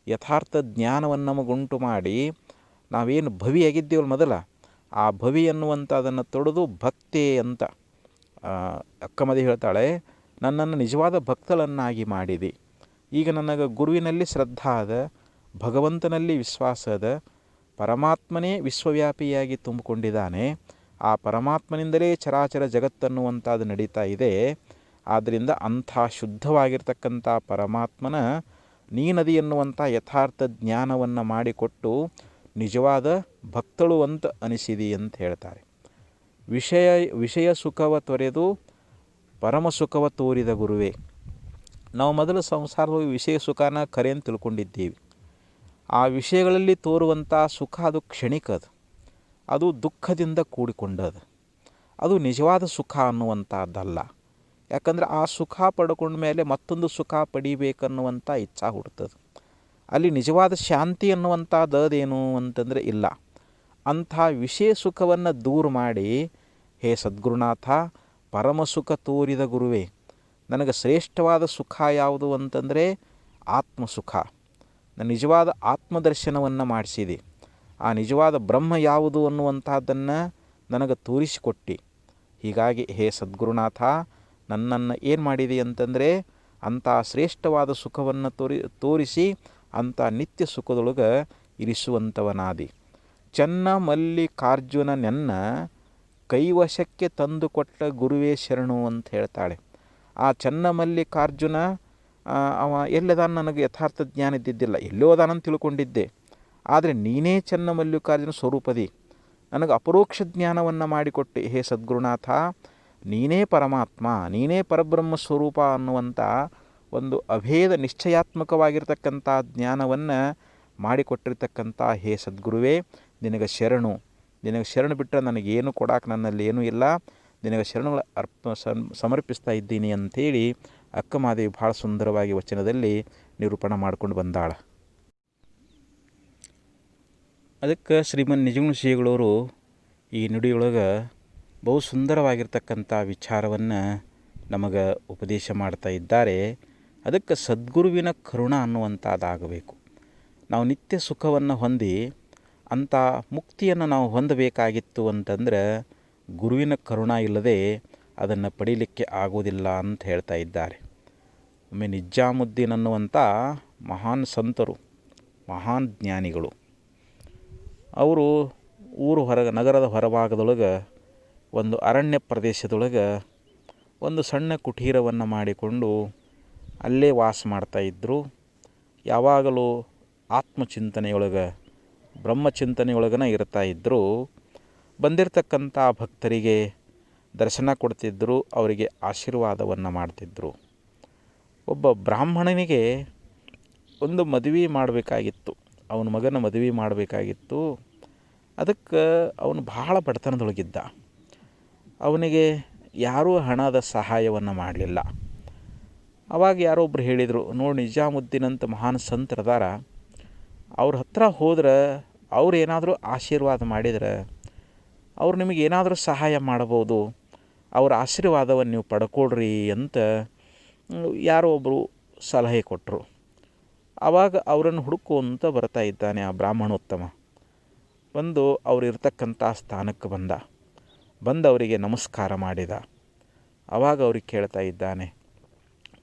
Speaker 1: ಯಥಾರ್ಥ ಜ್ಞಾನವನ್ನು ನಮಗುಂಟು ಮಾಡಿ ನಾವೇನು ಭವಿಯಾಗಿದ್ದೇವಲ್ಲ ಮೊದಲ, ಆ ಭವಿ ಅನ್ನುವಂಥದ್ದನ್ನು ತೊಡೆದು ಭಕ್ತಿ ಅಂತ ಅಕ್ಕಮದಿ ಹೇಳ್ತಾಳೆ, ನನ್ನನ್ನು ನಿಜವಾದ ಭಕ್ತಳನ್ನಾಗಿ ಮಾಡಿದೆ. ಈಗ ನನಗೆ ಗುರುವಿನಲ್ಲಿ ಶ್ರದ್ಧಾ ಅದ, ಭಗವಂತನಲ್ಲಿ ವಿಶ್ವಾಸ ಅದ, ಪರಮಾತ್ಮನೇ ವಿಶ್ವವ್ಯಾಪಿಯಾಗಿ ತುಂಬಿಕೊಂಡಿದ್ದಾನೆ, ಆ ಪರಮಾತ್ಮನಿಂದಲೇ ಚರಾಚರ ಜಗತ್ತನ್ನುವಂಥದ್ದು ನಡೀತಾ ಇದೆ. ಆದ್ದರಿಂದ ಅಂಥ ಶುದ್ಧವಾಗಿರ್ತಕ್ಕಂಥ ಪರಮಾತ್ಮನ ನೀನದಿ ಎನ್ನುವಂಥ ಯಥಾರ್ಥ ಜ್ಞಾನವನ್ನು ಮಾಡಿಕೊಟ್ಟು ನಿಜವಾದ ಭಕ್ತಳು ಅಂತ ಅನಿಸಿದಿ ಅಂತ ಹೇಳ್ತಾರೆ. ವಿಷಯ ಸುಖವ ತೊರೆದು ಪರಮ ಸುಖವ ತೋರಿದ ಗುರುವೇ. ನಾವು ಮೊದಲು ಸಂಸಾರದಲ್ಲಿ ವಿಷಯ ಸುಖನ ಖರೆ ಅಂತ ತಿಳ್ಕೊಂಡಿದ್ದೀವಿ. ಆ ವಿಷಯಗಳಲ್ಲಿ ತೋರುವಂಥ ಸುಖ ಅದು ಕ್ಷಣಿಕದು, ಅದು ದುಃಖದಿಂದ ಕೂಡಿಕೊಂಡದು, ಅದು ನಿಜವಾದ ಸುಖ ಅನ್ನುವಂಥದ್ದಲ್ಲ. ಯಾಕಂದರೆ ಆ ಸುಖ ಪಡ್ಕೊಂಡ ಮೇಲೆ ಮತ್ತೊಂದು ಸುಖ ಪಡಿಬೇಕನ್ನುವಂಥ ಇಚ್ಛಾ ಹುಡ್ತದೆ. ಅಲ್ಲಿ ನಿಜವಾದ ಶಾಂತಿ ಅನ್ನುವಂಥದ್ದೇನು ಅಂತಂದರೆ ಇಲ್ಲ. ಅಂಥ ವಿಷಯ ಸುಖವನ್ನು ದೂರ ಮಾಡಿ, ಹೇ ಸದ್ಗುರುನಾಥ, ಪರಮ ಸುಖ ತೋರಿದ ಗುರುವೇ, ನನಗೆ ಶ್ರೇಷ್ಠವಾದ ಸುಖ ಯಾವುದು ಅಂತಂದರೆ ಆತ್ಮಸುಖ. ನನ್ನ ನಿಜವಾದ ಆತ್ಮದರ್ಶನವನ್ನು ಮಾಡಿಸಿದೆ. ಆ ನಿಜವಾದ ಬ್ರಹ್ಮ ಯಾವುದು ಅನ್ನುವಂಥದ್ದನ್ನು ನನಗೆ ತೋರಿಸಿಕೊಟ್ಟು. ಹೀಗಾಗಿ ಹೇ ಸದ್ಗುರುನಾಥ, ನನ್ನನ್ನು ಏನು ಮಾಡಿದೆ ಅಂತಂದರೆ ಅಂಥ ಶ್ರೇಷ್ಠವಾದ ಸುಖವನ್ನು ತೋರಿಸಿ ಅಂಥ ನಿತ್ಯ ಸುಖದೊಳಗೆ ಇರಿಸುವಂಥವನಾದಿ. ಚನ್ನ ಮಲ್ಲಿಕಾರ್ಜುನನೆನ್ನ ಕೈವಶಕ್ಕೆ ತಂದುಕೊಟ್ಟ ಗುರುವೇ ಶರಣು ಅಂತ ಹೇಳ್ತಾಳೆ. ಆ ಚನ್ನ ಮಲ್ಲಿಕಾರ್ಜುನ ಅವ ಎಲ್ಲದಾನ ನನಗೆ ಯಥಾರ್ಥ ಜ್ಞಾನ ಇದ್ದಿದ್ದಿಲ್ಲ, ಎಲ್ಲೋ ಅದಾನಂತ ತಿಳ್ಕೊಂಡಿದ್ದೆ. ಆದರೆ ನೀನೇ ಚನ್ನ ಮಲ್ಲಿಕಾರ್ಜುನ ಸ್ವರೂಪದಿ, ನನಗೆ ಅಪರೋಕ್ಷ ಜ್ಞಾನವನ್ನು ಮಾಡಿಕೊಟ್ಟೆ. ಹೇ ಸದ್ಗುರುನಾಥ, ನೀನೇ ಪರಮಾತ್ಮ, ನೀನೇ ಪರಬ್ರಹ್ಮ ಸ್ವರೂಪ ಅನ್ನುವಂಥ ಒಂದು ಅಭೇದ ನಿಶ್ಚಯಾತ್ಮಕವಾಗಿರ್ತಕ್ಕಂಥ ಜ್ಞಾನವನ್ನು ಮಾಡಿಕೊಟ್ಟಿರ್ತಕ್ಕಂಥ ಹೇ ಸದ್ಗುರುವೇ, ನಿನಗೆ ಶರಣು. ನಿನಗೆ ಶರಣು ಬಿಟ್ಟರೆ ನನಗೇನು ಕೊಡಾಕೆ ನನ್ನಲ್ಲಿ ಏನೂ ಇಲ್ಲ, ನಿನಗೆ ಶರಣುಗಳ ಸಮರ್ಪಿಸ್ತಾ ಇದ್ದೀನಿ ಅಂಥೇಳಿ ಅಕ್ಕಮಾದೇವಿ ಭಾಳ ಸುಂದರವಾಗಿ ವಚನದಲ್ಲಿ ನಿರೂಪಣೆ ಮಾಡ್ಕೊಂಡು ಬಂದಾಳ. ಅದಕ್ಕೆ ಶ್ರೀಮನ್ ನಿಜಗುಣ ಶ್ರೀಗಳವರು ಈ ನುಡಿಯೊಳಗೆ ಬಹು ಸುಂದರವಾಗಿರ್ತಕ್ಕಂಥ ವಿಚಾರವನ್ನು ನಮಗೆ ಉಪದೇಶ ಮಾಡ್ತಾ ಇದ್ದಾರೆ. ಅದಕ್ಕೆ ಸದ್ಗುರುವಿನ ಕರುಣ ಅನ್ನುವಂಥದ್ದಾಗಬೇಕು. ನಾವು ನಿತ್ಯ ಸುಖವನ್ನು ಹೊಂದಿ ಅಂಥ ಮುಕ್ತಿಯನ್ನು ನಾವು ಹೊಂದಬೇಕಾಗಿತ್ತು ಅಂತಂದ್ರೆ ಗುರುವಿನ ಕರುಣ ಇಲ್ಲದೆ ಅದನ್ನು ಪಡೀಲಿಕ್ಕೆ ಆಗೋದಿಲ್ಲ ಅಂತ ಹೇಳ್ತಾ ಇದ್ದಾರೆ. ಒಮ್ಮೆ ನಿಜಾಮುದ್ದೀನ್ ಅನ್ನುವಂಥ ಮಹಾನ್ ಸಂತರು, ಮಹಾನ್ ಜ್ಞಾನಿಗಳು, ಅವರು ನಗರದ ಹೊರಭಾಗದೊಳಗೆ ಒಂದು ಅರಣ್ಯ ಪ್ರದೇಶದೊಳಗೆ ಒಂದು ಸಣ್ಣ ಕುಟೀರವನ್ನು ಮಾಡಿಕೊಂಡು ಅಲ್ಲೇ ವಾಸ ಮಾಡ್ತಾಯಿದ್ರು. ಯಾವಾಗಲೂ ಆತ್ಮಚಿಂತನೆಯೊಳಗೆ, ಬ್ರಹ್ಮಚಿಂತನೆಯೊಳಗನ ಇರ್ತಾಯಿದ್ರು. ಬಂದಿರತಕ್ಕಂಥ ಭಕ್ತರಿಗೆ ದರ್ಶನ ಕೊಡ್ತಿದ್ದರು, ಅವರಿಗೆ ಆಶೀರ್ವಾದವನ್ನು ಮಾಡ್ತಿದ್ದರು. ಒಬ್ಬ ಬ್ರಾಹ್ಮಣನಿಗೆ ಒಂದು ಮದುವೆ ಮಾಡಬೇಕಾಗಿತ್ತು, ಅವನ ಮಗನ ಮದುವೆ ಮಾಡಬೇಕಾಗಿತ್ತು. ಅದಕ್ಕೆ ಅವನು ಭಾಳ ಬಡತನದೊಳಗಿದ್ದ. ಅವನಿಗೆ ಯಾರೂ ಹಣದ ಸಹಾಯವನ್ನು ಮಾಡಲಿಲ್ಲ. ಆವಾಗ ಯಾರೋ ಒಬ್ರು ಹೇಳಿದರು, ನೋಡಿ ನಿಜಾಮುದ್ದೀನ್ ಅಂತ ಮಹಾನ್ ಸಂತರದಾರ, ಅವ್ರ ಹತ್ರ ಹೋದ್ರೆ ಅವ್ರು ಏನಾದರೂ ಆಶೀರ್ವಾದ ಮಾಡಿದ್ರೆ ಅವ್ರು ನಿಮಗೆ ಏನಾದರೂ ಸಹಾಯ ಮಾಡ್ಬೋದು, ಅವ್ರ ಆಶೀರ್ವಾದವನ್ನು ನೀವು ಪಡ್ಕೊಳ್ರಿ ಅಂತ ಯಾರೋ ಒಬ್ಬರು ಸಲಹೆ ಕೊಟ್ಟರು. ಆವಾಗ ಅವರನ್ನು ಹುಡುಕೊಂತ ಬರ್ತಾ ಇದ್ದಾನೆ ಆ ಬ್ರಾಹ್ಮಣೋತ್ತಮ. ಬಂದು ಅವ್ರು ಇರ್ತಕ್ಕಂಥ ಸ್ಥಾನಕ್ಕೆ ಬಂದು ಅವರಿಗೆ ನಮಸ್ಕಾರ ಮಾಡಿದ. ಆವಾಗ ಅವ್ರಿಗೆ ಕೇಳ್ತಾ ಇದ್ದಾನೆ,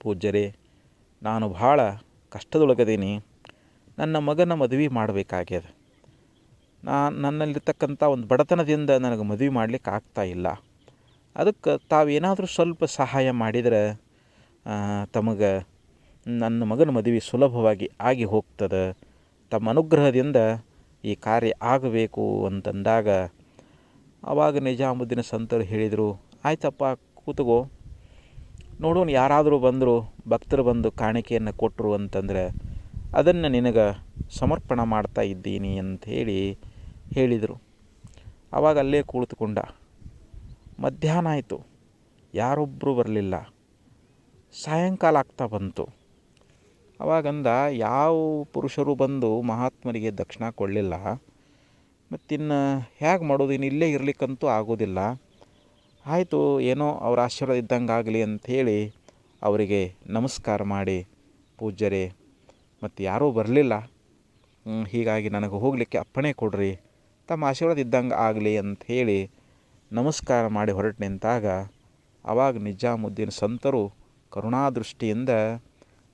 Speaker 1: ಪೂಜ್ಯರೇ, ನಾನು ಭಾಳ ಕಷ್ಟದೊಳಗದೀನಿ, ನನ್ನ ಮಗನ ಮದುವೆ ಮಾಡಬೇಕಾಗ್ಯದ. ನನ್ನಲ್ಲಿರ್ತಕ್ಕಂಥ ಒಂದು ಬಡತನದಿಂದ ನನಗೆ ಮದುವೆ ಮಾಡಲಿಕ್ಕೆ ಆಗ್ತಾಯಿಲ್ಲ. ಅದಕ್ಕೆ ತಾವೇನಾದರೂ ಸ್ವಲ್ಪ ಸಹಾಯ ಮಾಡಿದರೆ ತಮಗೆ ನನ್ನ ಮಗನ ಮದುವೆ ಸುಲಭವಾಗಿ ಆಗಿ ಹೋಗ್ತದೆ, ತಮ್ಮ ಅನುಗ್ರಹದಿಂದ ಈ ಕಾರ್ಯ ಆಗಬೇಕು ಅಂತಂದಾಗ ಆವಾಗ ನಿಜಾಮುದ್ದೀನ ಸಂತರು ಹೇಳಿದರು, ಆಯ್ತಪ್ಪ ಕೂತ್ಕೋ, ನೋಡೋಣ ಯಾರಾದರೂ ಬಂದರು, ಭಕ್ತರು ಬಂದು ಕಾಣಿಕೆಯನ್ನು ಕೊಟ್ಟರು ಅಂತಂದರೆ ಅದನ್ನು ನಿನಗೆ ಸಮರ್ಪಣೆ ಮಾಡ್ತಾ ಇದ್ದೀನಿ ಅಂಥೇಳಿ ಹೇಳಿದರು. ಆವಾಗ ಅಲ್ಲೇ ಕುಳಿತುಕೊಂಡ. ಮಧ್ಯಾಹ್ನ ಆಯಿತು, ಯಾರೊಬ್ಬರೂ ಬರಲಿಲ್ಲ. ಸಾಯಂಕಾಲ ಆಗ್ತಾ ಬಂತು. ಅವಾಗಂದ, ಯಾವ ಪುರುಷರು ಬಂದು ಮಹಾತ್ಮರಿಗೆ ದಕ್ಷಿಣ ಕೊಡಲಿಲ್ಲ, ಮತ್ತಿನ್ನು ಹೇಗೆ ಮಾಡೋದು, ಇನ್ನು ಇಲ್ಲೇ ಇರಲಿಕ್ಕಂತೂ ಆಗೋದಿಲ್ಲ. ಆಯಿತು, ಏನೋ ಅವ್ರ ಆಶೀರ್ವಾದ ಇದ್ದಂಗೆ ಆಗಲಿ ಅಂಥೇಳಿ ಅವರಿಗೆ ನಮಸ್ಕಾರ ಮಾಡಿ, ಪೂಜ್ಯರೇ ಮತ್ತು ಯಾರೂ ಬರಲಿಲ್ಲ, ಹೀಗಾಗಿ ನನಗೆ ಹೋಗಲಿಕ್ಕೆ ಅಪ್ಪಣೆ ಕೊಡ್ರಿ, ತಮ್ಮ ಆಶೀರ್ವಾದ ಇದ್ದಂಗೆ ಆಗಲಿ ಅಂಥೇಳಿ ನಮಸ್ಕಾರ ಮಾಡಿ ಹೊರಟು ನಿಂತಾಗ ಆವಾಗ ನಿಜಾಮುದ್ದೀನ್ ಸಂತರು ಕರುಣಾದೃಷ್ಟಿಯಿಂದ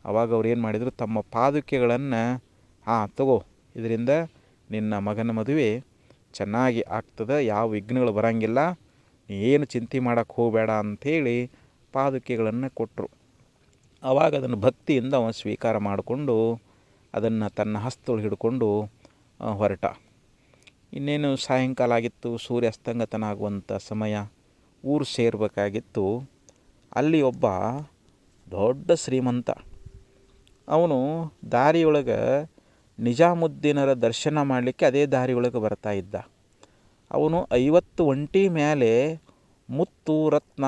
Speaker 1: ಆವಾಗ ಅವ್ರು ಏನು ಮಾಡಿದರು, ತಮ್ಮ ಪಾದುಕೆಗಳನ್ನು ತಗೋ, ಇದರಿಂದ ನಿನ್ನ ಮಗನ ಮದುವೆ ಚೆನ್ನಾಗಿ ಆಗ್ತದೆ, ಯಾವ ವಿಘ್ನಗಳು ಬರೋಂಗಿಲ್ಲ, ಏನು ಚಿಂತೆ ಮಾಡೋಕ್ಕೆ ಹೋಗಬೇಡ ಅಂಥೇಳಿ ಪಾದುಕೆಗಳನ್ನು ಕೊಟ್ಟರು. ಆವಾಗ ಅದನ್ನು ಭಕ್ತಿಯಿಂದ ಅವನು ಸ್ವೀಕಾರ ಮಾಡಿಕೊಂಡು ಅದನ್ನು ತನ್ನ ಹಸ್ತೊಳಗೆ ಹಿಡ್ಕೊಂಡು ಹೊರಟ. ಇನ್ನೇನು ಸಾಯಂಕಾಲ ಆಗಿತ್ತು, ಸೂರ್ಯ ಅಸ್ತಂಗತನಾಗುವಂಥ ಸಮಯ, ಊರು ಸೇರಬೇಕಾಗಿತ್ತು. ಅಲ್ಲಿ ಒಬ್ಬ ದೊಡ್ಡ ಶ್ರೀಮಂತ, ಅವನು ದಾರಿಯೊಳಗೆ ನಿಜಾಮುದ್ದೀನರ ದರ್ಶನ ಮಾಡಲಿಕ್ಕೆ ಅದೇ ದಾರಿಯೊಳಗೆ ಬರ್ತಾ ಇದ್ದ. ಅವನು 50 ಒಂಟಿ ಮೇಲೆ ಮುತ್ತು ರತ್ನ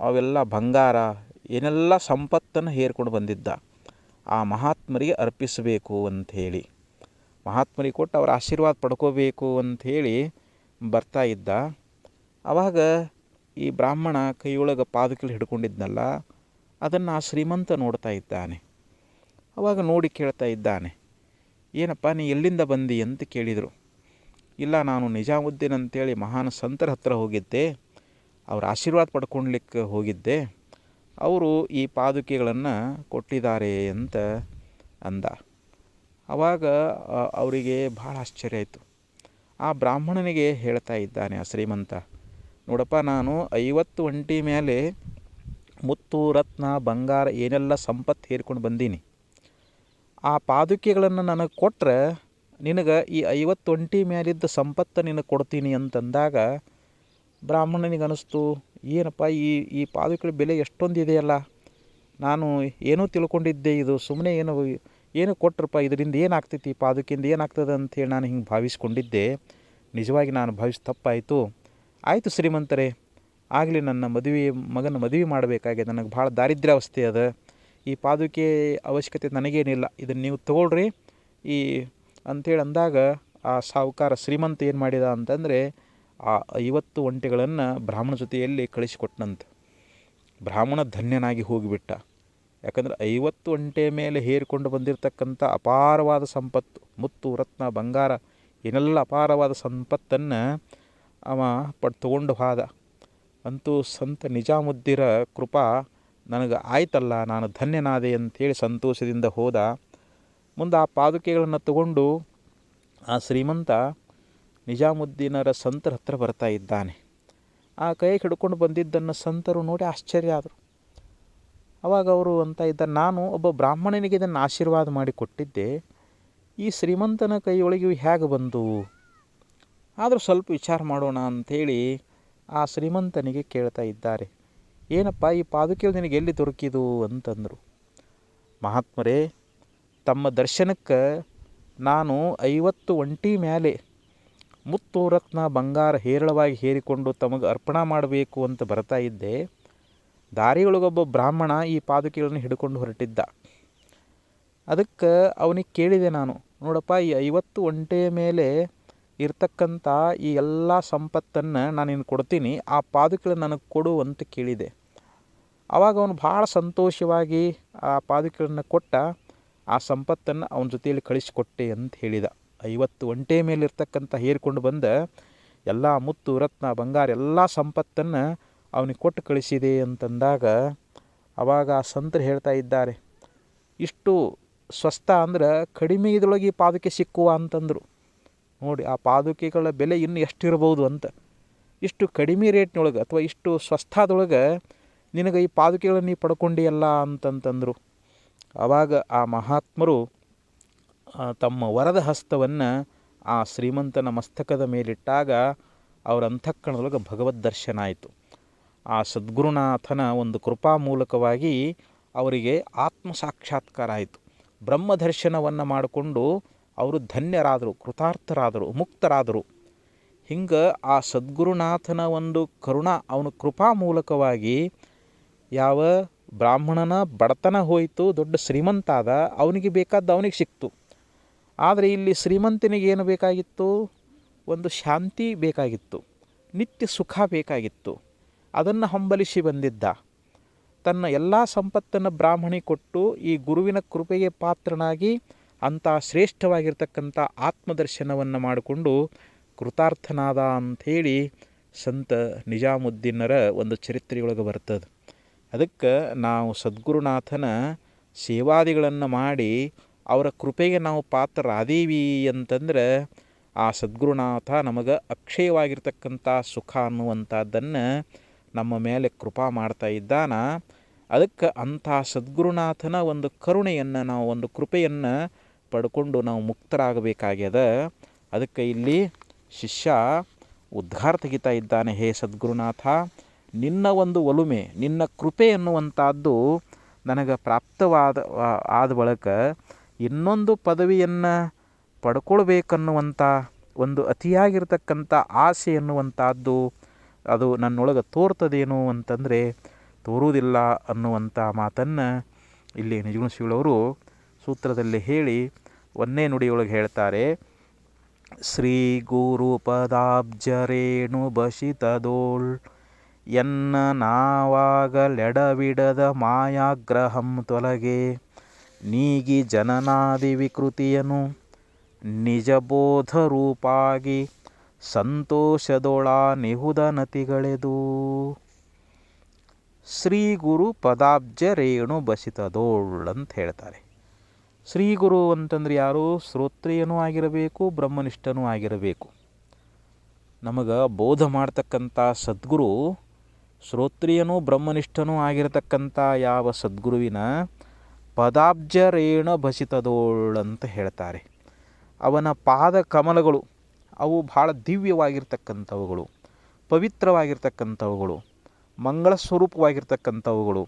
Speaker 1: ಅವೆಲ್ಲ ಬಂಗಾರ ಏನೆಲ್ಲ ಸಂಪತ್ತನ್ನು ಹೇರ್ಕೊಂಡು ಬಂದಿದ್ದ. ಆ ಮಹಾತ್ಮರಿಗೆ ಅರ್ಪಿಸಬೇಕು ಅಂಥೇಳಿ, ಮಹಾತ್ಮರಿಗೆ ಕೊಟ್ಟು ಅವರ ಆಶೀರ್ವಾದ ಪಡ್ಕೋಬೇಕು ಅಂಥೇಳಿ ಬರ್ತಾ ಇದ್ದ. ಆವಾಗ ಈ ಬ್ರಾಹ್ಮಣ ಕೈಯೊಳಗೆ ಪಾದುಕೆಗಳು ಹಿಡ್ಕೊಂಡಿದ್ನಲ್ಲ, ಅದನ್ನು ಆ ಶ್ರೀಮಂತ ನೋಡ್ತಾ ಇದ್ದಾನೆ. ಆವಾಗ ನೋಡಿ ಕೇಳ್ತಾ ಇದ್ದಾನೆ, ಏನಪ್ಪ ನೀ ಎಲ್ಲಿಂದ ಬಂದಿ ಅಂತ ಕೇಳಿದರು. ಇಲ್ಲ, ನಾನು ನಿಜಾಮುದ್ದೀನ್ ಅಂತೇಳಿ ಮಹಾನ್ ಸಂತರ ಹತ್ರ ಹೋಗಿದ್ದೆ, ಅವ್ರ ಆಶೀರ್ವಾದ ಪಡ್ಕೊಳ್ಲಿಕ್ಕೆ ಹೋಗಿದ್ದೆ, ಅವರು ಈ ಪಾದುಕೆಗಳನ್ನು ಕೊಟ್ಟಿದ್ದಾರೆ ಅಂತ ಅಂದ. ಆವಾಗ ಅವರಿಗೆ ಭಾಳ ಆಶ್ಚರ್ಯ ಆಯಿತು. ಆ ಬ್ರಾಹ್ಮಣನಿಗೆ ಹೇಳ್ತಾ ಇದ್ದಾನೆ ಆ ಶ್ರೀಮಂತ, ನೋಡಪ್ಪ, ನಾನು 50 ಒಂಟಿ ಮೇಲೆ ಮುತ್ತು ರತ್ನ ಬಂಗಾರ ಏನೆಲ್ಲ ಸಂಪತ್ತು ಹೇರ್ಕೊಂಡು ಬಂದೀನಿ. ಆ ಪಾದುಕೆಗಳನ್ನು ನನಗೆ ಕೊಟ್ಟರೆ ನಿನಗೆ ಈ 50 ಒಂಟಿ ಮೇಲಿದ್ದ ಸಂಪತ್ತು ನಿನಗೆ ಕೊಡ್ತೀನಿ ಅಂತಂದಾಗ ಬ್ರಾಹ್ಮಣನಿಗೆ ಅನ್ನಿಸ್ತು, ಏನಪ್ಪ ಈ ಪಾದುಕೆಗಳ ಬೆಲೆ ಎಷ್ಟೊಂದು ಇದೆಯಲ್ಲ, ನಾನು ಏನೂ ತಿಳ್ಕೊಂಡಿದ್ದೆ, ಇದು ಸುಮ್ಮನೆ ಏನು ಕೊಟ್ರಪ್ಪ, ಇದರಿಂದ ಏನಾಗ್ತೈತಿ, ಪಾದುಕೆಯಿಂದ ಏನಾಗ್ತದೆ ಅಂಥೇಳಿ ನಾನು ಹಿಂಗೆ ಭಾವಿಸ್ಕೊಂಡಿದ್ದೆ. ನಿಜವಾಗಿ ನಾನು ತಪ್ಪಾಯಿತು. ಆಯಿತು ಶ್ರೀಮಂತರೇ, ಆಗಲಿ, ನನ್ನ ಮಗನ ಮದುವೆ ಮಾಡಬೇಕಾಗಿದೆ, ನನಗೆ ಭಾಳ ದಾರಿದ್ರ್ಯಾವಸ್ಥೆ ಅದ, ಈ ಪಾದುಕೆ ಅವಶ್ಯಕತೆ ನನಗೇನಿಲ್ಲ, ಇದನ್ನು ನೀವು ತೊಗೊಳ್ರಿ ಅಂಥೇಳಿ ಅಂದಾಗ ಆ ಸಾಹುಕಾರ ಶ್ರೀಮಂತ ಏನು ಮಾಡಿದ ಅಂತಂದರೆ ಆ 50 ಒಂಟೆಗಳನ್ನು ಬ್ರಾಹ್ಮಣ ಜೊತೆಯಲ್ಲಿ ಕಳಿಸಿಕೊಟ್ಟನಂತೆ. ಬ್ರಾಹ್ಮಣ ಧನ್ಯನಾಗಿ ಹೋಗಿಬಿಟ್ಟ. ಯಾಕಂದರೆ 50 ಒಂಟೆ ಮೇಲೆ ಹೇರಿಕೊಂಡು ಬಂದಿರತಕ್ಕಂಥ ಅಪಾರವಾದ ಸಂಪತ್ತು, ಮುತ್ತು ರತ್ನ ಬಂಗಾರ ಏನೆಲ್ಲ ಅಪಾರವಾದ ಸಂಪತ್ತನ್ನು ಅವ ತೊಗೊಂಡು ಹೋದ. ಅಂತೂ ಸಂತ ನಿಜಾಮುದ್ದೀರ ಕೃಪಾ ನನಗೆ ಆಯ್ತಲ್ಲ, ನಾನು ಧನ್ಯನಾದೆ ಅಂಥೇಳಿ ಸಂತೋಷದಿಂದ ಹೋದ. ಮುಂದೆ ಆ ಪಾದುಕೆಗಳನ್ನು ತಗೊಂಡು ಆ ಶ್ರೀಮಂತ ನಿಜಾಮುದ್ದೀನರ ಸಂತರ ಹತ್ರ ಬರ್ತಾ ಇದ್ದಾನೆ. ಆ ಕೈ ಹಿಡ್ಕೊಂಡು ಬಂದಿದ್ದನ್ನು ಸಂತರು ನೋಡಿ ಆಶ್ಚರ್ಯ ಆದರು. ಆವಾಗ ಅವರು ಅಂತ ಇದ್ದಾರೆ, ನಾನು ಒಬ್ಬ ಬ್ರಾಹ್ಮಣನಿಗೆ ಇದನ್ನು ಆಶೀರ್ವಾದ ಮಾಡಿ ಕೊಟ್ಟಿದ್ದೆ, ಈ ಶ್ರೀಮಂತನ ಕೈಯೊಳಗೆ ಇವು ಹೇಗೆ ಬಂದು, ಆದರೂ ಸ್ವಲ್ಪ ವಿಚಾರ ಮಾಡೋಣ ಅಂಥೇಳಿ ಆ ಶ್ರೀಮಂತನಿಗೆ ಕೇಳ್ತಾ ಇದ್ದಾರೆ. ಏನಪ್ಪ, ಈ ಪಾದುಕೆ ನಿನಗೆ ಎಲ್ಲಿ ದೊರಕಿದು ಅಂತಂದರು. ಮಹಾತ್ಮರೇ, ತಮ್ಮ ದರ್ಶನಕ್ಕೆ ನಾನು 50 ಒಂಟಿ ಮೇಲೆ ಮುತ್ತು ರತ್ನ ಬಂಗಾರ ಹೇರಳವಾಗಿ ಹೇರಿಕೊಂಡು ತಮಗೆ ಅರ್ಪಣೆ ಮಾಡಬೇಕು ಅಂತ ಬರ್ತಾ ಇದ್ದೆ. ದಾರಿಯೊಳಗೊಬ್ಬ ಬ್ರಾಹ್ಮಣ ಈ ಪಾದುಕೆಗಳನ್ನು ಹಿಡ್ಕೊಂಡು ಹೊರಟಿದ್ದ. ಅದಕ್ಕೆ ಅವನಿಗೆ ಕೇಳಿದೆ ನಾನು, ನೋಡಪ್ಪ, ಈ 50 ಒಂಟೆಯ ಮೇಲೆ ಇರ್ತಕ್ಕಂಥ ಈ ಎಲ್ಲ ಸಂಪತ್ತನ್ನು ನಾನು ನಿನಗೆ ಕೊಡ್ತೀನಿ, ಆ ಪಾದುಕೆಗಳನ್ನು ನನಗೆ ಕೊಡು ಅಂತ ಕೇಳಿದೆ. ಆವಾಗ ಅವನು ಭಾಳ ಸಂತೋಷವಾಗಿ ಆ ಪಾದುಕೆಗಳನ್ನು ಕೊಟ್ಟ. ಆ ಸಂಪತ್ತನ್ನು ಅವನ ಜೊತೆಯಲ್ಲಿ ಕಳಿಸಿಕೊಟ್ಟೆ ಅಂತ ಹೇಳಿದ. 50 ಒಂಟೆ ಮೇಲೆ ಇರ್ತಕ್ಕಂಥ ಹೇರಿಕೊಂಡು ಬಂದ ಎಲ್ಲ ಮುತ್ತು ರತ್ನ ಬಂಗಾರ ಎಲ್ಲ ಸಂಪತ್ತನ್ನು ಅವನಿಗೆ ಕೊಟ್ಟು ಕಳಿಸಿದೆ ಅಂತಂದಾಗ ಆವಾಗ ಆ ಸಂತರು ಹೇಳ್ತಾ ಇದ್ದಾರೆ, ಇಷ್ಟು ಸ್ವಸ್ಥ ಅಂದ್ರೆ ಕಡಿಮೆ ಇದರೊಳಗೆ ಈ ಪಾದುಕೆ ಸಿಕ್ಕುವ ಅಂತಂದರು. ನೋಡಿ, ಆ ಪಾದುಕೆಗಳ ಬೆಲೆ ಇನ್ನು ಎಷ್ಟಿರ್ಬೋದು ಅಂತ. ಇಷ್ಟು ಕಡಿಮೆ ರೇಟ್ನೊಳಗೆ ಅಥವಾ ಇಷ್ಟು ಸ್ವಸ್ಥದೊಳಗೆ ನಿನಗೆ ಈ ಪಾದುಕೆಗಳನ್ನು ನೀ ಪಡ್ಕೊಂಡಿಯಲ್ಲ ಅಂತಂತಂದರು. ಆವಾಗ ಆ ಮಹಾತ್ಮರು ತಮ್ಮ ವರದ ಹಸ್ತವನ್ನು ಆ ಶ್ರೀಮಂತನ ಮಸ್ತಕದ ಮೇಲಿಟ್ಟಾಗ ಅವರ ಅಂತಃಕರಣದೊಳಗೆ ಭಗವದ್ ದರ್ಶನ ಆಯಿತು. ಆ ಸದ್ಗುರುನಾಥನ ಒಂದು ಕೃಪಾ ಮೂಲಕವಾಗಿ ಅವರಿಗೆ ಆತ್ಮ ಸಾಕ್ಷಾತ್ಕಾರ ಆಯಿತು. ಬ್ರಹ್ಮ ದರ್ಶನವನ್ನು ಮಾಡಿಕೊಂಡು ಅವರು ಧನ್ಯರಾದರು, ಕೃತಾರ್ಥರಾದರು, ಮುಕ್ತರಾದರು. ಹಿಂಗೆ ಆ ಸದ್ಗುರುನಾಥನ ಒಂದು ಕರುಣಾ, ಅವನ ಕೃಪಾ ಮೂಲಕವಾಗಿ ಯಾವ ಬ್ರಾಹ್ಮಣನ ಬಡತನ ಹೋಯಿತು, ದೊಡ್ಡ ಶ್ರೀಮಂತ ಆದ, ಅವನಿಗೆ ಬೇಕಾದ್ದು ಅವನಿಗೆ ಸಿಕ್ತು. ಆದರೆ ಇಲ್ಲಿ ಶ್ರೀಮಂತನಿಗೆ ಏನು ಬೇಕಾಗಿತ್ತು? ಒಂದು ಶಾಂತಿ ಬೇಕಾಗಿತ್ತು, ನಿತ್ಯ ಸುಖ ಬೇಕಾಗಿತ್ತು. ಅದನ್ನು ಹಂಬಲಿಸಿ ಬಂದಿದ್ದ. ತನ್ನ ಎಲ್ಲ ಸಂಪತ್ತನ್ನು ಬ್ರಾಹ್ಮಣಿಗೆ ಕೊಟ್ಟು ಈ ಗುರುವಿನ ಕೃಪೆಗೆ ಪಾತ್ರನಾಗಿ ಅಂಥ ಶ್ರೇಷ್ಠವಾಗಿರ್ತಕ್ಕಂಥ ಆತ್ಮದರ್ಶನವನ್ನು ಮಾಡಿಕೊಂಡು ಕೃತಾರ್ಥನಾದ ಅಂಥೇಳಿ ಸಂತ ನಿಜಾಮುದ್ದೀನರ ಒಂದು ಚರಿತ್ರೆಯೊಳಗೆ ಬರ್ತದೆ. ಅದಕ್ಕೆ ನಾವು ಸದ್ಗುರುನಾಥನ ಸೇವಾದಿಗಳನ್ನು ಮಾಡಿ ಅವರ ಕೃಪೆಗೆ ನಾವು ಪಾತ್ರರಾದೀವಿ ಅಂತಂದ್ರೆ ಆ ಸದ್ಗುರುನಾಥ ನಮಗೆ ಅಕ್ಷಯವಾಗಿರ್ತಕ್ಕಂಥ ಸುಖ ಅನ್ನುವಂಥದ್ದನ್ನು ನಮ್ಮ ಮೇಲೆ ಕೃಪಾ ಮಾಡ್ತಾ ಇದ್ದಾನ. ಅದಕ್ಕೆ ಅಂಥ ಸದ್ಗುರುನಾಥನ ಒಂದು ಕರುಣೆಯನ್ನು, ನಾವು ಒಂದು ಕೃಪೆಯನ್ನು ಪಡ್ಕೊಂಡು ನಾವು ಮುಕ್ತರಾಗಬೇಕಾಗ್ಯದ. ಅದಕ್ಕೆ ಇಲ್ಲಿ ಶಿಷ್ಯ ಉದ್ಗಾರ ತೆಗಿತಾ ಇದ್ದಾನೆ, ಹೇ ಸದ್ಗುರುನಾಥ, ನಿನ್ನ ಒಂದು ಒಲುಮೆ, ನಿನ್ನ ಕೃಪೆ ಎನ್ನುವಂಥದ್ದು ನನಗೆ ಆದ ಬಳಿಕ ಇನ್ನೊಂದು ಪದವಿಯನ್ನು ಪಡ್ಕೊಳ್ಬೇಕನ್ನುವಂಥ ಒಂದು ಅತಿಯಾಗಿರ್ತಕ್ಕಂಥ ಆಸೆ ಎನ್ನುವಂಥದ್ದು ಅದು ನನ್ನೊಳಗೆ ತೋರ್ತದೇನು ಅಂತಂದರೆ ತೋರುವುದಿಲ್ಲ ಅನ್ನುವಂಥ ಮಾತನ್ನು ಇಲ್ಲಿ ನಿಜಗುಣಶೀಲವರು ಸೂತ್ರದಲ್ಲಿ ಹೇಳಿ 1ನೇ ನುಡಿಯೊಳಗೆ ಹೇಳ್ತಾರೆ. ಶ್ರೀ ಗುರು ಪದಾಬ್ಜರೇಣು ಬಶಿತದೋಳ್ ಎನ್ನ ನಾವಾಗಲೆಡವಿಡದ ಮಾಯಾಗ್ರಹಂ ತೊಲಗೆ ನೀಗಿ ಜನನಾದಿ ವಿಕೃತಿಯನು ನಿಜಬೋಧ ರೂಪಾಗಿ ಸಂತೋಷದೊಳ ನಿಹುದ ನತಿಗಳೆದು. ಶ್ರೀ ಗುರು ಪದಾಬ್ಜ ರೇಣು ಬಸಿತದೋಳ್ ಅಂತ ಹೇಳ್ತಾರೆ. ಶ್ರೀ ಗುರು ಅಂತಂದ್ರೆ ಯಾರು? ಶ್ರೋತ್ರಿಯನೂ ಆಗಿರಬೇಕು, ಬ್ರಹ್ಮನಿಷ್ಠನೂ ಆಗಿರಬೇಕು. ನಮಗೆ ಬೋಧ ಮಾಡ್ತಕ್ಕಂಥ ಸದ್ಗುರು ಶ್ರೋತ್ರಿಯನೂ ಬ್ರಹ್ಮನಿಷ್ಠನೂ ಆಗಿರತಕ್ಕಂಥ ಯಾವ ಸದ್ಗುರುವಿನ ಪದಾಬ್ಜ ರೇಣ ಬಸಿತದೋಳ್ ಅಂತ ಹೇಳ್ತಾರೆ. ಅವನ ಪಾದ ಕಮಲಗಳು ಅವು ಭಾಳ ದಿವ್ಯವಾಗಿರ್ತಕ್ಕಂಥವುಗಳು, ಪವಿತ್ರವಾಗಿರ್ತಕ್ಕಂಥವುಗಳು, ಮಂಗಳ ಸ್ವರೂಪವಾಗಿರ್ತಕ್ಕಂಥವುಗಳು.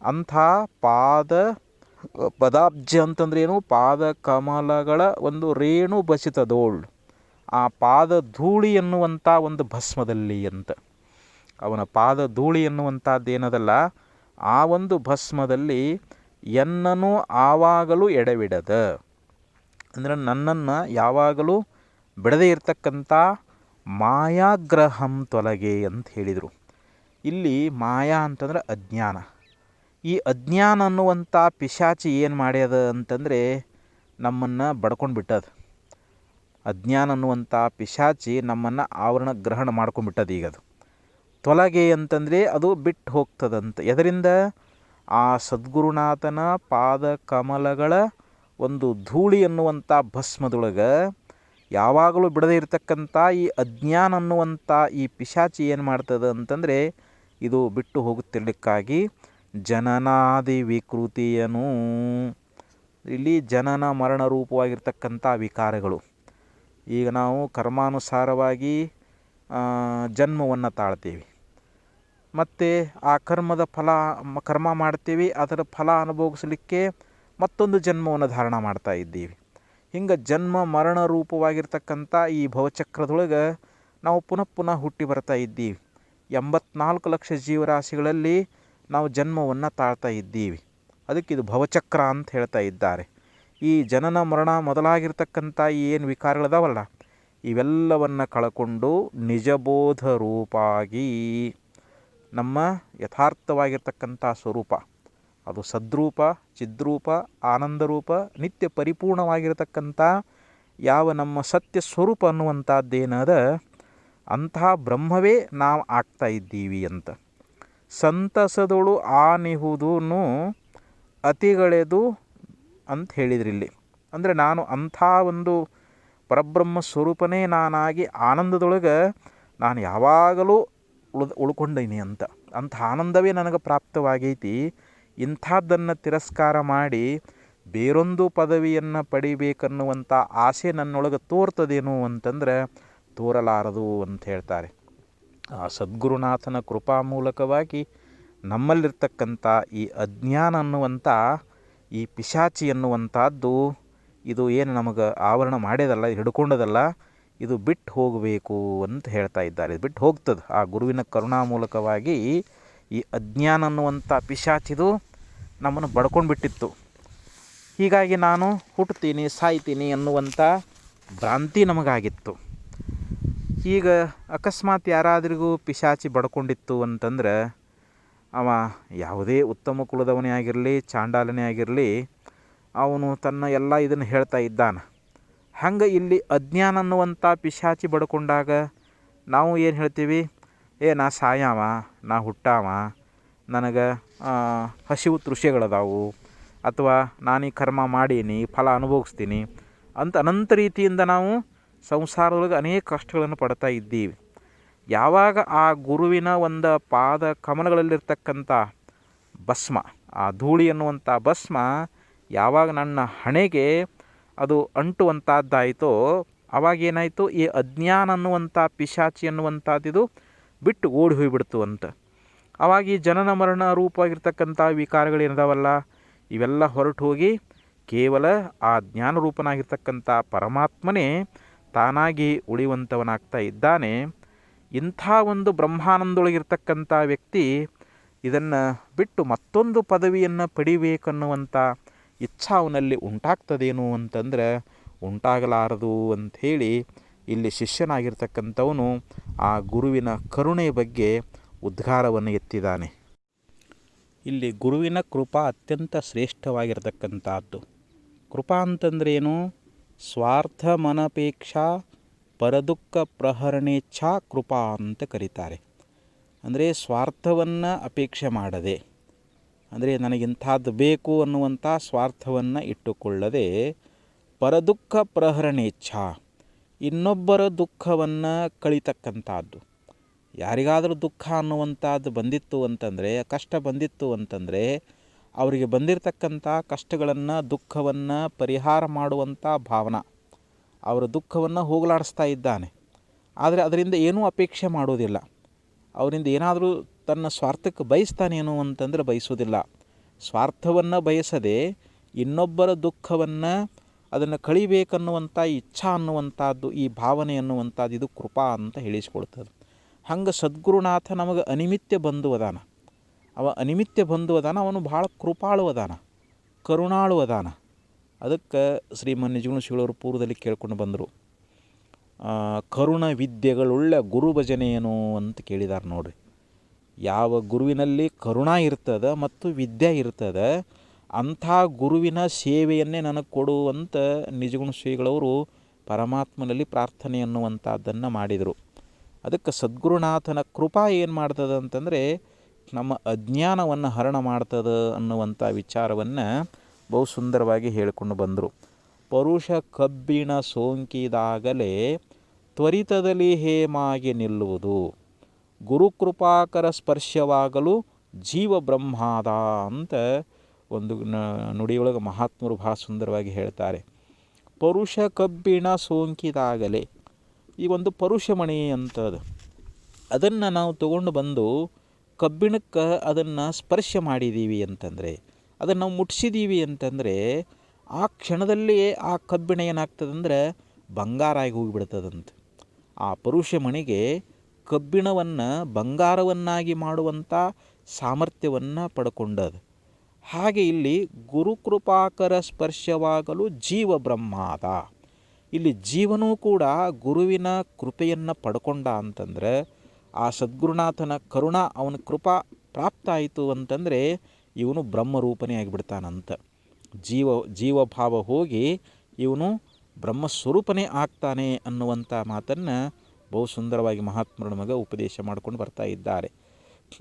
Speaker 1: ಅಂಥ ಪದಾಬ್ಜ ಅಂತಂದ್ರೇನು? ಪಾದ ಕಮಲಗಳ ಒಂದು ರೇಣು ಬಸಿತದೋಳ್, ಆ ಪಾದ ಧೂಳಿ ಎನ್ನುವಂಥ ಒಂದು ಭಸ್ಮದಲ್ಲಿ ಅಂತ. ಅವನ ಪಾದ ಧೂಳಿ ಎನ್ನುವಂಥದ್ದೇನದಲ್ಲ, ಆ ಒಂದು ಭಸ್ಮದಲ್ಲಿ ಎನ್ನನು ಆವಾಗಲೂ ಎಡೆಬಿಡದ, ಅಂದರೆ ನನ್ನನ್ನು ಯಾವಾಗಲೂ ಬಿಡದೇ ಇರತಕ್ಕಂಥ ಮಾಯಾಗ್ರಹಂ ತೊಲಗೆ ಅಂತ ಹೇಳಿದರು. ಇಲ್ಲಿ ಮಾಯಾ ಅಂತಂದ್ರೆ ಅಜ್ಞಾನ. ಈ ಅಜ್ಞಾನ ಅನ್ನುವಂಥ ಪಿಶಾಚಿ ಏನು ಮಾಡ್ಯದ ಅಂತಂದರೆ ನಮ್ಮನ್ನು ಬಡ್ಕೊಂಡು ಬಿಟ್ಟದ. ಅಜ್ಞಾನ ಅನ್ನುವಂಥ ಪಿಶಾಚಿ ನಮ್ಮನ್ನು ಆವರಣ ಗ್ರಹಣ ಮಾಡ್ಕೊಂಡ್ಬಿಟ್ಟದ. ಈಗ ಅದು ತೊಲಗೆ ಅಂತಂದರೆ ಅದು ಬಿಟ್ಟು ಹೋಗ್ತದಂತ. ಎದರಿಂದ? ಆ ಸದ್ಗುರುನಾಥನ ಪಾದ ಕಮಲಗಳ ಒಂದು ಧೂಳಿ ಅನ್ನುವಂಥ ಭಸ್ಮದೊಳಗೆ ಯಾವಾಗಲೂ ಬಿಡದೇ ಇರತಕ್ಕಂಥ ಈ ಅಜ್ಞಾನ ಅನ್ನುವಂಥ ಈ ಪಿಶಾಚಿ ಏನು ಮಾಡ್ತದೆ ಅಂತಂದರೆ ಇದು ಬಿಟ್ಟು ಹೋಗುತ್ತಿರಲಿಕ್ಕಾಗಿ ಜನನಾದಿ ವಿಕೃತಿಯನು, ಇಲ್ಲಿ ಜನನ ಮರಣ ರೂಪವಾಗಿರ್ತಕ್ಕಂಥ ವಿಕಾರಗಳು. ಈಗ ನಾವು ಕರ್ಮಾನುಸಾರವಾಗಿ ಜನ್ಮವನ್ನು ತಾಳ್ತೀವಿ, ಮತ್ತು ಆ ಕರ್ಮ ಮಾಡ್ತೀವಿ, ಅದರ ಫಲ ಅನುಭವಿಸಲಿಕ್ಕೆ ಮತ್ತೊಂದು ಜನ್ಮವನ್ನು ಧಾರಣ ಮಾಡ್ತಾ ಇದ್ದೀವಿ. ಹಿಂಗೆ ಜನ್ಮ ಮರಣ ರೂಪವಾಗಿರ್ತಕ್ಕಂಥ ಈ ಭವಚಕ್ರದೊಳಗೆ ನಾವು ಪುನಃ ಪುನಃ ಹುಟ್ಟಿ ಬರ್ತಾ ಇದ್ದೀವಿ. 84 ಲಕ್ಷ ಜೀವರಾಶಿಗಳಲ್ಲಿ ನಾವು ಜನ್ಮವನ್ನು ತಾಳ್ತಾ ಇದ್ದೀವಿ. ಅದಕ್ಕೆ ಇದು ಭವಚಕ್ರ ಅಂತ ಹೇಳ್ತಾ ಇದ್ದಾರೆ. ಈ ಜನನ ಮರಣ ಮೊದಲಾಗಿರ್ತಕ್ಕಂಥ ಏನು ವಿಕಾರಗಳದಾವಲ್ಲ, ಇವೆಲ್ಲವನ್ನು ಕಳ್ಕೊಂಡು ನಿಜಬೋಧ ರೂಪಾಗಿ ನಮ್ಮ ಯಥಾರ್ಥವಾಗಿರ್ತಕ್ಕಂಥ ಸ್ವರೂಪ, ಅದು ಸದ್ರೂಪ, ಚಿದ್ರೂಪ, ಆನಂದರೂಪ, ನಿತ್ಯ ಪರಿಪೂರ್ಣವಾಗಿರತಕ್ಕಂಥ ಯಾವ ನಮ್ಮ ಸತ್ಯ ಸ್ವರೂಪ ಅನ್ನುವಂಥದ್ದೇನದ ಅಂತಹ ಬ್ರಹ್ಮವೇ ನಾವು ಆಗ್ತಾ ಇದ್ದೀವಿ ಅಂತ. ಸಂತಸದೊಳು ಆನಿಹುದೂ ಅತಿಗಳೆದು ಅಂತ ಹೇಳಿದ್ರಿಲ್ಲಿ. ಅಂದರೆ ನಾನು ಅಂಥ ಒಂದು ಪರಬ್ರಹ್ಮ ಸ್ವರೂಪನೇ ನಾನಾಗಿ ಆನಂದದೊಳಗೆ ನಾನು ಯಾವಾಗಲೂ ಉಳ್ಕೊಂಡೀನಿ ಅಂತ. ಅಂಥ ಆನಂದವೇ ನನಗೆ ಪ್ರಾಪ್ತವಾಗೈತಿ. ಇಂಥದ್ದನ್ನು ತಿರಸ್ಕಾರ ಮಾಡಿ ಬೇರೊಂದು ಪದವಿಯನ್ನು ಪಡಿಬೇಕನ್ನುವಂಥ ಆಸೆ ನನ್ನೊಳಗೆ ತೋರ್ತದೇನು ಅಂತಂದರೆ ತೋರಲಾರದು ಅಂತ ಹೇಳ್ತಾರೆ. ಆ ಸದ್ಗುರುನಾಥನ ಕೃಪಾ ಮೂಲಕವಾಗಿ ನಮ್ಮಲ್ಲಿರ್ತಕ್ಕಂಥ ಈ ಅಜ್ಞಾನ ಅನ್ನುವಂಥ ಈ ಪಿಶಾಚಿ ಅನ್ನುವಂಥದ್ದು ಇದು ಏನು ನಮಗೆ ಆವರಣ ಮಾಡ್ಯದಲ್ಲ, ಹಿಡ್ಕೊಂಡದಲ್ಲ, ಇದು ಬಿಟ್ಟು ಹೋಗಬೇಕು ಅಂತ ಹೇಳ್ತಾ ಇದ್ದಾರೆ. ಬಿಟ್ಟು ಹೋಗ್ತದೆ. ಆ ಗುರುವಿನ ಕರುಣಾ ಮೂಲಕವಾಗಿ ಈ ಅಜ್ಞಾನ ಅನ್ನುವಂಥ ಪಿಶಾಚಿದು ನಮ್ಮನ್ನು ಬಡ್ಕೊಂಡು ಬಿಟ್ಟಿತ್ತು. ಹೀಗಾಗಿ ನಾನು ಹುಟ್ಟುತ್ತೀನಿ ಸಾಯ್ತೀನಿ ಅನ್ನುವಂಥ ಭ್ರಾಂತಿ ನಮಗಾಗಿತ್ತು. ಈಗ ಅಕಸ್ಮಾತ್ ಯಾರಾದ್ರಿಗೂ ಪಿಶಾಚಿ ಬಡ್ಕೊಂಡಿತ್ತು ಅಂತಂದ್ರೆ ಅವ ಯಾವುದೇ ಉತ್ತಮ ಕುಲದವನೇ ಆಗಿರಲಿ, ಚಾಂಡಾಲನೇ ಆಗಿರಲಿ, ಅವನು ತನ್ನ ಎಲ್ಲ ಇದನ್ನು ಹೇಳ್ತಾ ಇದ್ದಾನೆ. ಹಂಗೆ ಇಲ್ಲಿ ಅಜ್ಞಾನ ಅನ್ನುವಂಥ ಪಿಶಾಚಿ ಬಡ್ಕೊಂಡಾಗ ನಾವು ಏನು ಹೇಳ್ತೀವಿ? ನಾ ಸಾಯವ, ನಾ ಹುಟ್ಟಾವ, ನನಗೆ ಹಸಿವು ತೃಷ್ಯಗಳದಾವು, ಅಥವಾ ನಾನು ಈ ಕರ್ಮ ಮಾಡೀನಿ, ಫಲ ಅನುಭವಿಸ್ತೀನಿ ಅಂತ ಅನಂತ ರೀತಿಯಿಂದ ನಾವು ಸಂಸಾರದೊಳಗೆ ಅನೇಕ ಕಷ್ಟಗಳನ್ನು ಪಡ್ತಾ ಇದ್ದೀವಿ. ಯಾವಾಗ ಆ ಗುರುವಿನ ಒಂದು ಪಾದ ಕಮಲಗಳಲ್ಲಿರ್ತಕ್ಕಂಥ ಭಸ್ಮ, ಆ ಧೂಳಿ ಅನ್ನುವಂಥ ಭಸ್ಮ ಯಾವಾಗ ನನ್ನ ಹಣೆಗೆ ಅದು ಅಂಟುವಂಥದ್ದಾಯಿತೋ ಅವಾಗೇನಾಯಿತು, ಈ ಅಜ್ಞಾನ ಅನ್ನುವಂಥ ಪಿಶಾಚಿ ಅನ್ನುವಂಥದ್ದು ಬಿಟ್ಟು ಓಡಿ ಹೋಗಿಬಿಡ್ತು ಅಂತ. ಆವಾಗ ಈ ಜನನ ಮರಣ ರೂಪವಾಗಿರ್ತಕ್ಕಂಥ ವಿಕಾರಗಳೇನಿದಾವಲ್ಲ ಇವೆಲ್ಲ ಹೊರಟು ಹೋಗಿ ಕೇವಲ ಆ ಜ್ಞಾನರೂಪನಾಗಿರ್ತಕ್ಕಂಥ ಪರಮಾತ್ಮನೇ ತಾನಾಗಿ ಉಳಿಯುವಂಥವನಾಗ್ತಾ ಇದ್ದಾನೆ. ಇಂಥ ಒಂದು ಬ್ರಹ್ಮಾನಂದೊಳಗಿರ್ತಕ್ಕಂಥ ವ್ಯಕ್ತಿ ಇದನ್ನು ಬಿಟ್ಟು ಮತ್ತೊಂದು ಪದವಿಯನ್ನು ಪಡಿಬೇಕನ್ನುವಂಥ ಇಚ್ಛಾ ಅವನಲ್ಲಿ ಉಂಟಾಗ್ತದೇನು ಅಂತಂದರೆ ಉಂಟಾಗಲಾರದು ಅಂಥೇಳಿ ಇಲ್ಲಿ ಶಿಷ್ಯನಾಗಿರ್ತಕ್ಕಂಥವನು ಆ ಗುರುವಿನ ಕರುಣೆಯ ಬಗ್ಗೆ ಉದ್ಗಾರವನ್ನು ಎತ್ತಿದ್ದಾನೆ. ಇಲ್ಲಿ ಗುರುವಿನ ಕೃಪಾ ಅತ್ಯಂತ ಶ್ರೇಷ್ಠವಾಗಿರತಕ್ಕಂಥದ್ದು. ಕೃಪಾ ಅಂತಂದ್ರೇನು? ಸ್ವಾರ್ಥ ಮನಪೇಕ್ಷಾ ಪರದುಃಖ ಪ್ರಹರಣೇಚ್ಛಾ ಕೃಪಾ ಅಂತ ಕರೀತಾರೆ. ಅಂದರೆ ಸ್ವಾರ್ಥವನ್ನು ಅಪೇಕ್ಷೆ ಮಾಡದೆ, ಅಂದರೆ ನನಗಿಂಥದ್ದು ಬೇಕು ಅನ್ನುವಂಥ ಸ್ವಾರ್ಥವನ್ನು ಇಟ್ಟುಕೊಳ್ಳದೆ, ಪರದುಃಖ ಪ್ರಹರಣೇಚ್ಛಾ ಇನ್ನೊಬ್ಬರ ದುಃಖವನ್ನು ಕಳಿತಕ್ಕಂಥದ್ದು. ಯಾರಿಗಾದರೂ ದುಃಖ ಅನ್ನುವಂಥದ್ದು ಬಂದಿತ್ತು ಅಂತಂದರೆ, ಕಷ್ಟ ಬಂದಿತ್ತು ಅಂತಂದರೆ ಅವರಿಗೆ ಬಂದಿರತಕ್ಕಂಥ ಕಷ್ಟಗಳನ್ನು, ದುಃಖವನ್ನು ಪರಿಹಾರ ಮಾಡುವಂಥ ಭಾವನಾ, ಅವರ ದುಃಖವನ್ನು ಹೋಗಲಾಡಿಸ್ತಾ ಇದ್ದಾನೆ. ಆದರೆ ಅದರಿಂದ ಏನೂ ಅಪೇಕ್ಷೆ ಮಾಡೋದಿಲ್ಲ. ಅವರಿಂದ ಏನಾದರೂ ತನ್ನ ಸ್ವಾರ್ಥಕ್ಕೆ ಬಯಸ್ತಾನೇನು ಅಂತಂದರೆ ಬಯಸೋದಿಲ್ಲ. ಸ್ವಾರ್ಥವನ್ನು ಬಯಸದೆ ಇನ್ನೊಬ್ಬರ ದುಃಖವನ್ನು ಅದನ್ನು ಕಳಿಬೇಕನ್ನುವಂಥ ಇಚ್ಛಾ ಅನ್ನುವಂಥದ್ದು, ಈ ಭಾವನೆ ಅನ್ನುವಂಥದ್ದು ಇದು ಕೃಪಾ ಅಂತ ಹೇಳಿಸ್ಕೊಳ್ತದೆ. ಹಂಗೆ ಸದ್ಗುರುನಾಥ ನಮಗೆ ಅನಿಮಿತ್ಯ ಬಂಧು ಅದಾನ. ಅವ ಅನಿಮಿತ್ಯ ಬಂಧು ಅದಾನ, ಅವನು ಭಾಳ ಕೃಪಾಳು ಅದಾನ, ಕರುಣಾಳು ಅದಾನ. ಅದಕ್ಕೆ ಶ್ರೀಮನ್ ನಿಜಗುಣ ಶಿವಳವರು ಪೂರ್ವದಲ್ಲಿ ಕೇಳ್ಕೊಂಡು ಬಂದರು, ಕರುಣ ವಿದ್ಯೆಗಳುಳ್ಳ ಗುರು ಭಜನೆ ಏನು ಅಂತ ಕೇಳಿದಾರೆ ನೋಡ್ರಿ. ಯಾವ ಗುರುವಿನಲ್ಲಿ ಕರುಣಾ ಇರ್ತದೆ ಮತ್ತು ವಿದ್ಯೆ ಇರ್ತದೆ ಅಂಥ ಗುರುವಿನ ಸೇವೆಯನ್ನೇ ನನಗೆ ಕೊಡು ಅಂತ ನಿಜಗುಣ ಶ್ರೀಗಳವರು ಪರಮಾತ್ಮನಲ್ಲಿ ಪ್ರಾರ್ಥನೆ ಅನ್ನುವಂಥದ್ದನ್ನು ಮಾಡಿದರು. ಅದಕ್ಕೆ ಸದ್ಗುರುನಾಥನ ಕೃಪಾ ಏನು ಮಾಡ್ತದೆ ಅಂತಂದರೆ ನಮ್ಮ ಅಜ್ಞಾನವನ್ನು ಹರಣ ಮಾಡ್ತದೆ ಅನ್ನುವಂಥ ವಿಚಾರವನ್ನು ಬಹು ಸುಂದರವಾಗಿ ಹೇಳಿಕೊಂಡು ಬಂದರು. ಪರುಷ ಕಬ್ಬಿಣ ಸೋಂಕಿದಾಗಲೇ ತ್ವರಿತದಲ್ಲಿ ಹೇಮಾಗಿ ನಿಲ್ಲುವುದು, ಗುರುಕೃಪಾಕರ ಸ್ಪರ್ಶವಾಗಲು ಜೀವ ಬ್ರಹ್ಮಾದ ಅಂತ ಒಂದು ನುಡಿಯೊಳಗೆ ಮಹಾತ್ಮರು ಭಾಳ ಸುಂದರವಾಗಿ ಹೇಳ್ತಾರೆ. ಪರುಷ ಕಬ್ಬಿಣ ಸೋಂಕಿದಾಗಲೇ, ಈ ಒಂದು ಪರುಷಮಣಿ ಅಂತದು, ಅದನ್ನು ನಾವು ತಗೊಂಡು ಬಂದು ಕಬ್ಬಿಣಕ್ಕೆ ಅದನ್ನು ಸ್ಪರ್ಶ ಮಾಡಿದ್ದೀವಿ ಅಂತಂದರೆ, ಅದನ್ನು ನಾವು ಮುಟ್ಸಿದ್ದೀವಿ ಅಂತಂದರೆ ಆ ಕ್ಷಣದಲ್ಲಿಯೇ ಆ ಕಬ್ಬಿಣ ಏನಾಗ್ತದಂದ್ರೆ ಬಂಗಾರ ಆಗಿ ಹೋಗಿಬಿಡ್ತದಂತೆ. ಆ ಪರುಷ ಮಣಿಗೆ ಕಬ್ಬಿಣವನ್ನು ಬಂಗಾರವನ್ನಾಗಿ ಮಾಡುವಂಥ ಸಾಮರ್ಥ್ಯವನ್ನು ಪಡ್ಕೊಂಡದು. ಹಾಗೆ ಇಲ್ಲಿ ಗುರುಕೃಪಾಕರ ಸ್ಪರ್ಶವಾಗಲು ಜೀವ ಬ್ರಹ್ಮಾದ. ಇಲ್ಲಿ ಜೀವನೂ ಕೂಡ ಗುರುವಿನ ಕೃಪೆಯನ್ನು ಪಡ್ಕೊಂಡ ಅಂತಂದ್ರೆ, ಆ ಸದ್ಗುರುನಾಥನ ಕರುಣ ಅವನ ಕೃಪಾ ಪ್ರಾಪ್ತ ಆಯಿತು ಅಂತಂದರೆ ಇವನು ಬ್ರಹ್ಮರೂಪನೇ ಆಗಿಬಿಡ್ತಾನಂತ. ಜೀವಭಾವ ಹೋಗಿ ಇವನು ಬ್ರಹ್ಮಸ್ವರೂಪನೇ ಆಗ್ತಾನೆ ಅನ್ನುವಂಥ ಮಾತನ್ನು ಬಹು ಸುಂದರವಾಗಿ ಮಹಾತ್ಮರು ನಮಗೆ ಉಪದೇಶ ಮಾಡ್ಕೊಂಡು ಬರ್ತಾ ಇದ್ದಾರೆ.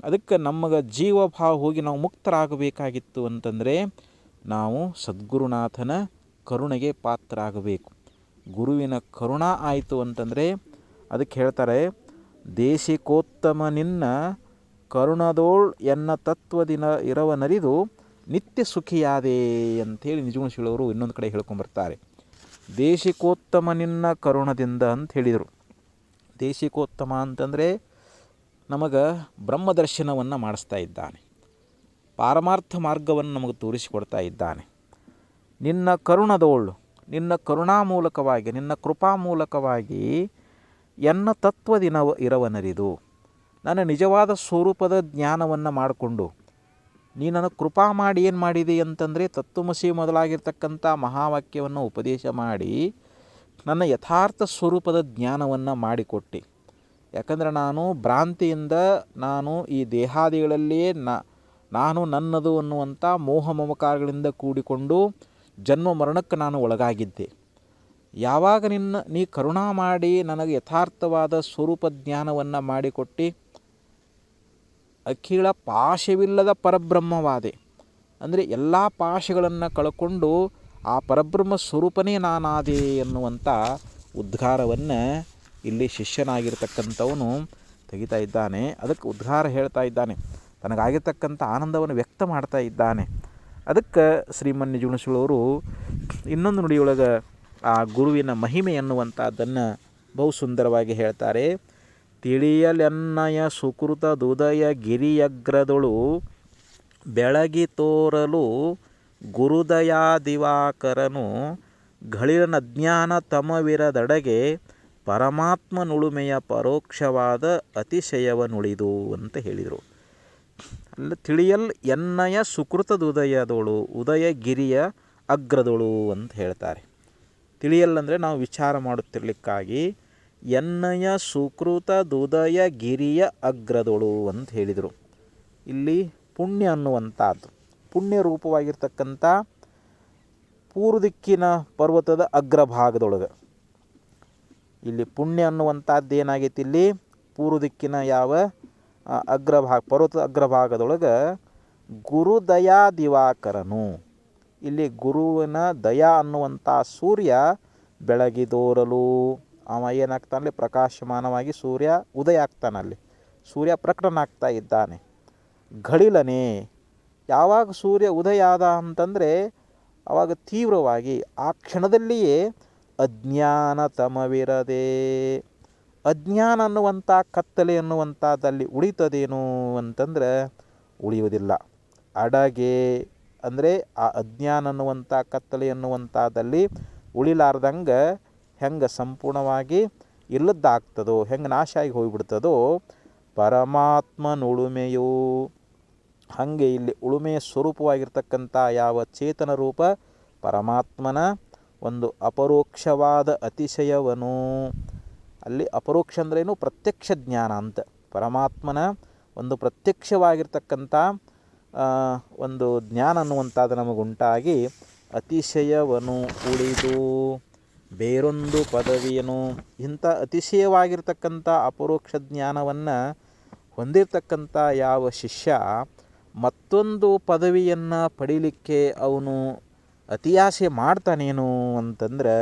Speaker 1: ಅದಕ್ಕೆ ನಮಗೆ ಜೀವಭಾವ ಹೋಗಿ ನಾವು ಮುಕ್ತರಾಗಬೇಕಾಗಿತ್ತು ಅಂತಂದರೆ ನಾವು ಸದ್ಗುರುನಾಥನ ಕರುಣೆಗೆ ಪಾತ್ರ ಆಗಬೇಕು. ಗುರುವಿನ ಕರುಣ ಆಯಿತು ಅಂತಂದರೆ ಅದಕ್ಕೆ ಹೇಳ್ತಾರೆ, ದೇಶಿಕೋತ್ತಮ ನಿನ್ನ ಕರುಣದೋಳ್ ಎನ್ನ ತತ್ವದಿನ ಇರವನರಿದು ನಿತ್ಯ ಸುಖಿಯಾದೆ ಅಂಥೇಳಿ ನಿಜಗುಣಶೀಲವರು ಇನ್ನೊಂದು ಕಡೆ ಹೇಳ್ಕೊಂಬರ್ತಾರೆ. ದೇಶಿಕೋತ್ತಮ ನಿನ್ನ ಕರುಣದಿಂದ ಅಂತ ಹೇಳಿದರು. ದೇಶಿಕೋತ್ತಮ ಅಂತಂದರೆ ನಮಗೆ ಬ್ರಹ್ಮದರ್ಶನವನ್ನು ಮಾಡಿಸ್ತಾ ಇದ್ದಾನೆ, ಪಾರಮಾರ್ಥ ಮಾರ್ಗವನ್ನು ನಮಗೆ ತೋರಿಸಿಕೊಡ್ತಾ ಇದ್ದಾನೆ. ನಿನ್ನ ಕರುಣದೋಳು, ನಿನ್ನ ಕರುಣಾ ಮೂಲಕವಾಗಿ, ನಿನ್ನ ಕೃಪಾ ಮೂಲಕವಾಗಿ ಎನ್ನ ತತ್ವದಿನ ಇರವನರಿದು, ನನ್ನ ನಿಜವಾದ ಸ್ವರೂಪದ ಜ್ಞಾನವನ್ನು ಮಾಡಿಕೊಂಡು ನೀ ನನಗೆ ಕೃಪಾ ಮಾಡಿ ಏನು ಮಾಡಿದೆ ಅಂತಂದರೆ ತತ್ವಮಸಿ ಮೊದಲಾಗಿರ್ತಕ್ಕಂಥ ಮಹಾವಾಕ್ಯವನ್ನು ಉಪದೇಶ ಮಾಡಿ ನನ್ನ ಯಥಾರ್ಥ ಸ್ವರೂಪದ ಜ್ಞಾನವನ್ನು ಮಾಡಿಕೊಟ್ಟು. ಯಾಕಂದರೆ ನಾನು ಭ್ರಾಂತಿಯಿಂದ ನಾನು ಈ ದೇಹಾದಿಗಳಲ್ಲಿಯೇ ನಾನು ನನ್ನದು ಅನ್ನುವಂಥ ಮೋಹ ಮಮಕಾರಗಳಿಂದ ಕೂಡಿಕೊಂಡು ಜನ್ಮ ಮರಣಕ್ಕೆ ನಾನು ಒಳಗಾಗಿದ್ದೆ. ಯಾವಾಗ ನೀ ಕರುಣಾ ಮಾಡಿ ನನಗೆ ಯಥಾರ್ಥವಾದ ಸ್ವರೂಪ ಜ್ಞಾನವನ್ನು ಮಾಡಿಕೊಟ್ಟು ಅಖಿಳ ಪಾಶವಿಲ್ಲದ ಪರಬ್ರಹ್ಮವಾದೆ, ಅಂದರೆ ಎಲ್ಲ ಪಾಶಗಳನ್ನು ಕಳ್ಕೊಂಡು ಆ ಪರಬ್ರಹ್ಮ ಸ್ವರೂಪನೇ ನಾನಾದೆ ಎನ್ನುವಂಥ ಉದ್ಗಾರವನ್ನು ಇಲ್ಲಿ ಶಿಷ್ಯನಾಗಿರ್ತಕ್ಕಂಥವನು ತೆಗಿತಾ ಇದ್ದಾನೆ. ಅದಕ್ಕೆ ಉದ್ಗಾರ ಹೇಳ್ತಾ ಇದ್ದಾನೆ, ತನಗಾಗಿರ್ತಕ್ಕಂಥ ಆನಂದವನ್ನು ವ್ಯಕ್ತ ಮಾಡ್ತಾ ಇದ್ದಾನೆ. ಅದಕ್ಕೆ ಶ್ರೀಮನ್ ನಿಜಗುಣಶೀಲವರು ಇನ್ನೊಂದು ನುಡಿಯೊಳಗೆ ಆ ಗುರುವಿನ ಮಹಿಮೆ ಎನ್ನುವಂಥದ್ದನ್ನು ಬಹು ಸುಂದರವಾಗಿ ಹೇಳ್ತಾರೆ. ತಿಳಿಯಲೆನ್ನಯ ಸುಕೃತ ದುದಯ ಗಿರಿಯಗ್ರದೊಳು ಬೆಳಗಿ ತೋರಲು ಗುರುದಯಾ ದಿವಾಕರನು ಗಳಿರನಜ್ಞಾನ ತಮವಿರದಡೆಗೆ ಪರಮಾತ್ಮನುಳುಮೆಯ ಪರೋಕ್ಷವಾದ ಅತಿಶಯವನುಳಿದು ಅಂತ ಹೇಳಿದರು. ಅಲ್ಲ, ತಿಳಿಯಲ್ ಎನ್ನಯ ಸುಕೃತದುದಯದೋಳು ಉದಯಗಿರಿಯ ಅಗ್ರದೊಳು ಅಂತ ಹೇಳ್ತಾರೆ. ತಿಳಿಯಲ್ ಅಂದರೆ ನಾವು ವಿಚಾರ ಮಾಡುತ್ತಿರಲಿಕ್ಕಾಗಿ ಎನ್ನಯ ಸುಕೃತದುದಯ ಗಿರಿಯ ಅಗ್ರದೊಳು ಅಂತ ಹೇಳಿದರು. ಇಲ್ಲಿ ಪುಣ್ಯ ಅನ್ನುವಂಥದ್ದು, ಪುಣ್ಯ ರೂಪವಾಗಿರ್ತಕ್ಕಂಥ ಪೂರ್ವ ದಿಕ್ಕಿನ ಪರ್ವತದ ಅಗ್ರಭಾಗದೊಳಗೆ ಇಲ್ಲಿ ಪುಣ್ಯ ಅನ್ನುವಂಥದ್ದು ಏನಾಗೈತಿ, ಇಲ್ಲಿ ಪೂರ್ವ ದಿಕ್ಕಿನ ಯಾವ ಪರ್ವತದ ಅಗ್ರಭಾಗದೊಳಗೆ ಗುರುದಯಾ ದಿವಾಕರನು, ಇಲ್ಲಿ ಗುರುವಿನ ದಯಾ ಅನ್ನುವಂಥ ಸೂರ್ಯ ಬೆಳಗಿದೋರಲು ಅವ ಏನಾಗ್ತಾನಲ್ಲಿ ಪ್ರಕಾಶಮಾನವಾಗಿ ಸೂರ್ಯ ಉದಯ ಆಗ್ತಾನಲ್ಲಿ, ಸೂರ್ಯ ಪ್ರಕಟನಾಗ್ತಾ ಇದ್ದಾನೆ. ಘಳಿಲನೆ, ಯಾವಾಗ ಸೂರ್ಯ ಉದಯ ಆದ ಅಂತಂದರೆ ಆವಾಗ ತೀವ್ರವಾಗಿ ಆ ಕ್ಷಣದಲ್ಲಿಯೇ ಅಜ್ಞಾನ ತಮವಿರದೆ, ಅಜ್ಞಾನ ಅನ್ನುವಂಥ ಕತ್ತಲೆ ಅನ್ನುವಂಥದ್ದಲ್ಲಿ ಉಳಿತದೇನು ಅಂತಂದ್ರೆ ಉಳಿಯುವುದಿಲ್ಲ. ಅಡಗೆ ಅಂದರೆ ಆ ಅಜ್ಞಾನ ಅನ್ನುವಂಥ ಕತ್ತಲೆ ಅನ್ನುವಂಥದ್ದಲ್ಲಿ ಉಳಿಲಾರ್ದಂಗೆ ಹೆಂಗೆ ಸಂಪೂರ್ಣವಾಗಿ ಇಲ್ಲದ್ದಾಗ್ತದೋ, ಹೆಂಗೆ ನಾಶ ಆಗಿ ಹೋಗಿಬಿಡ್ತದೋ ಪರಮಾತ್ಮನುಳುಮೆಯು, ಹಾಗೆ ಇಲ್ಲಿ ಉಳುಮೆಯ ಸ್ವರೂಪವಾಗಿರ್ತಕ್ಕಂಥ ಯಾವ ಚೇತನ ರೂಪ ಪರಮಾತ್ಮನ ಒಂದು ಅಪರೋಕ್ಷವಾದ ಅತಿಶಯವನು, ಅಲ್ಲಿ ಅಪರೋಕ್ಷ ಅಂದ್ರೇನು, ಪ್ರತ್ಯಕ್ಷ ಜ್ಞಾನ ಅಂತ, ಪರಮಾತ್ಮನ ಒಂದು ಪ್ರತ್ಯಕ್ಷವಾಗಿರ್ತಕ್ಕಂಥ ಒಂದು ಜ್ಞಾನ ಅನ್ನುವಂಥದ್ದು ನಮಗುಂಟಾಗಿ ಅತಿಶಯವನು ಉಳಿದು ಬೇರೊಂದು ಪದವಿಯನು, ಇಂಥ ಅತಿಶಯವಾಗಿರ್ತಕ್ಕಂಥ ಅಪರೋಕ್ಷ ಜ್ಞಾನವನ್ನು ಹೊಂದಿರತಕ್ಕಂಥ ಯಾವ ಶಿಷ್ಯ ಮತ್ತೊಂದು ಪದವಿಯನ್ನು ಪಡೀಲಿಕ್ಕೆ ಅವನು ಅತಿಯಾಸೆ ಮಾಡ್ತಾನೇನು ಅಂತಂದ್ರೆ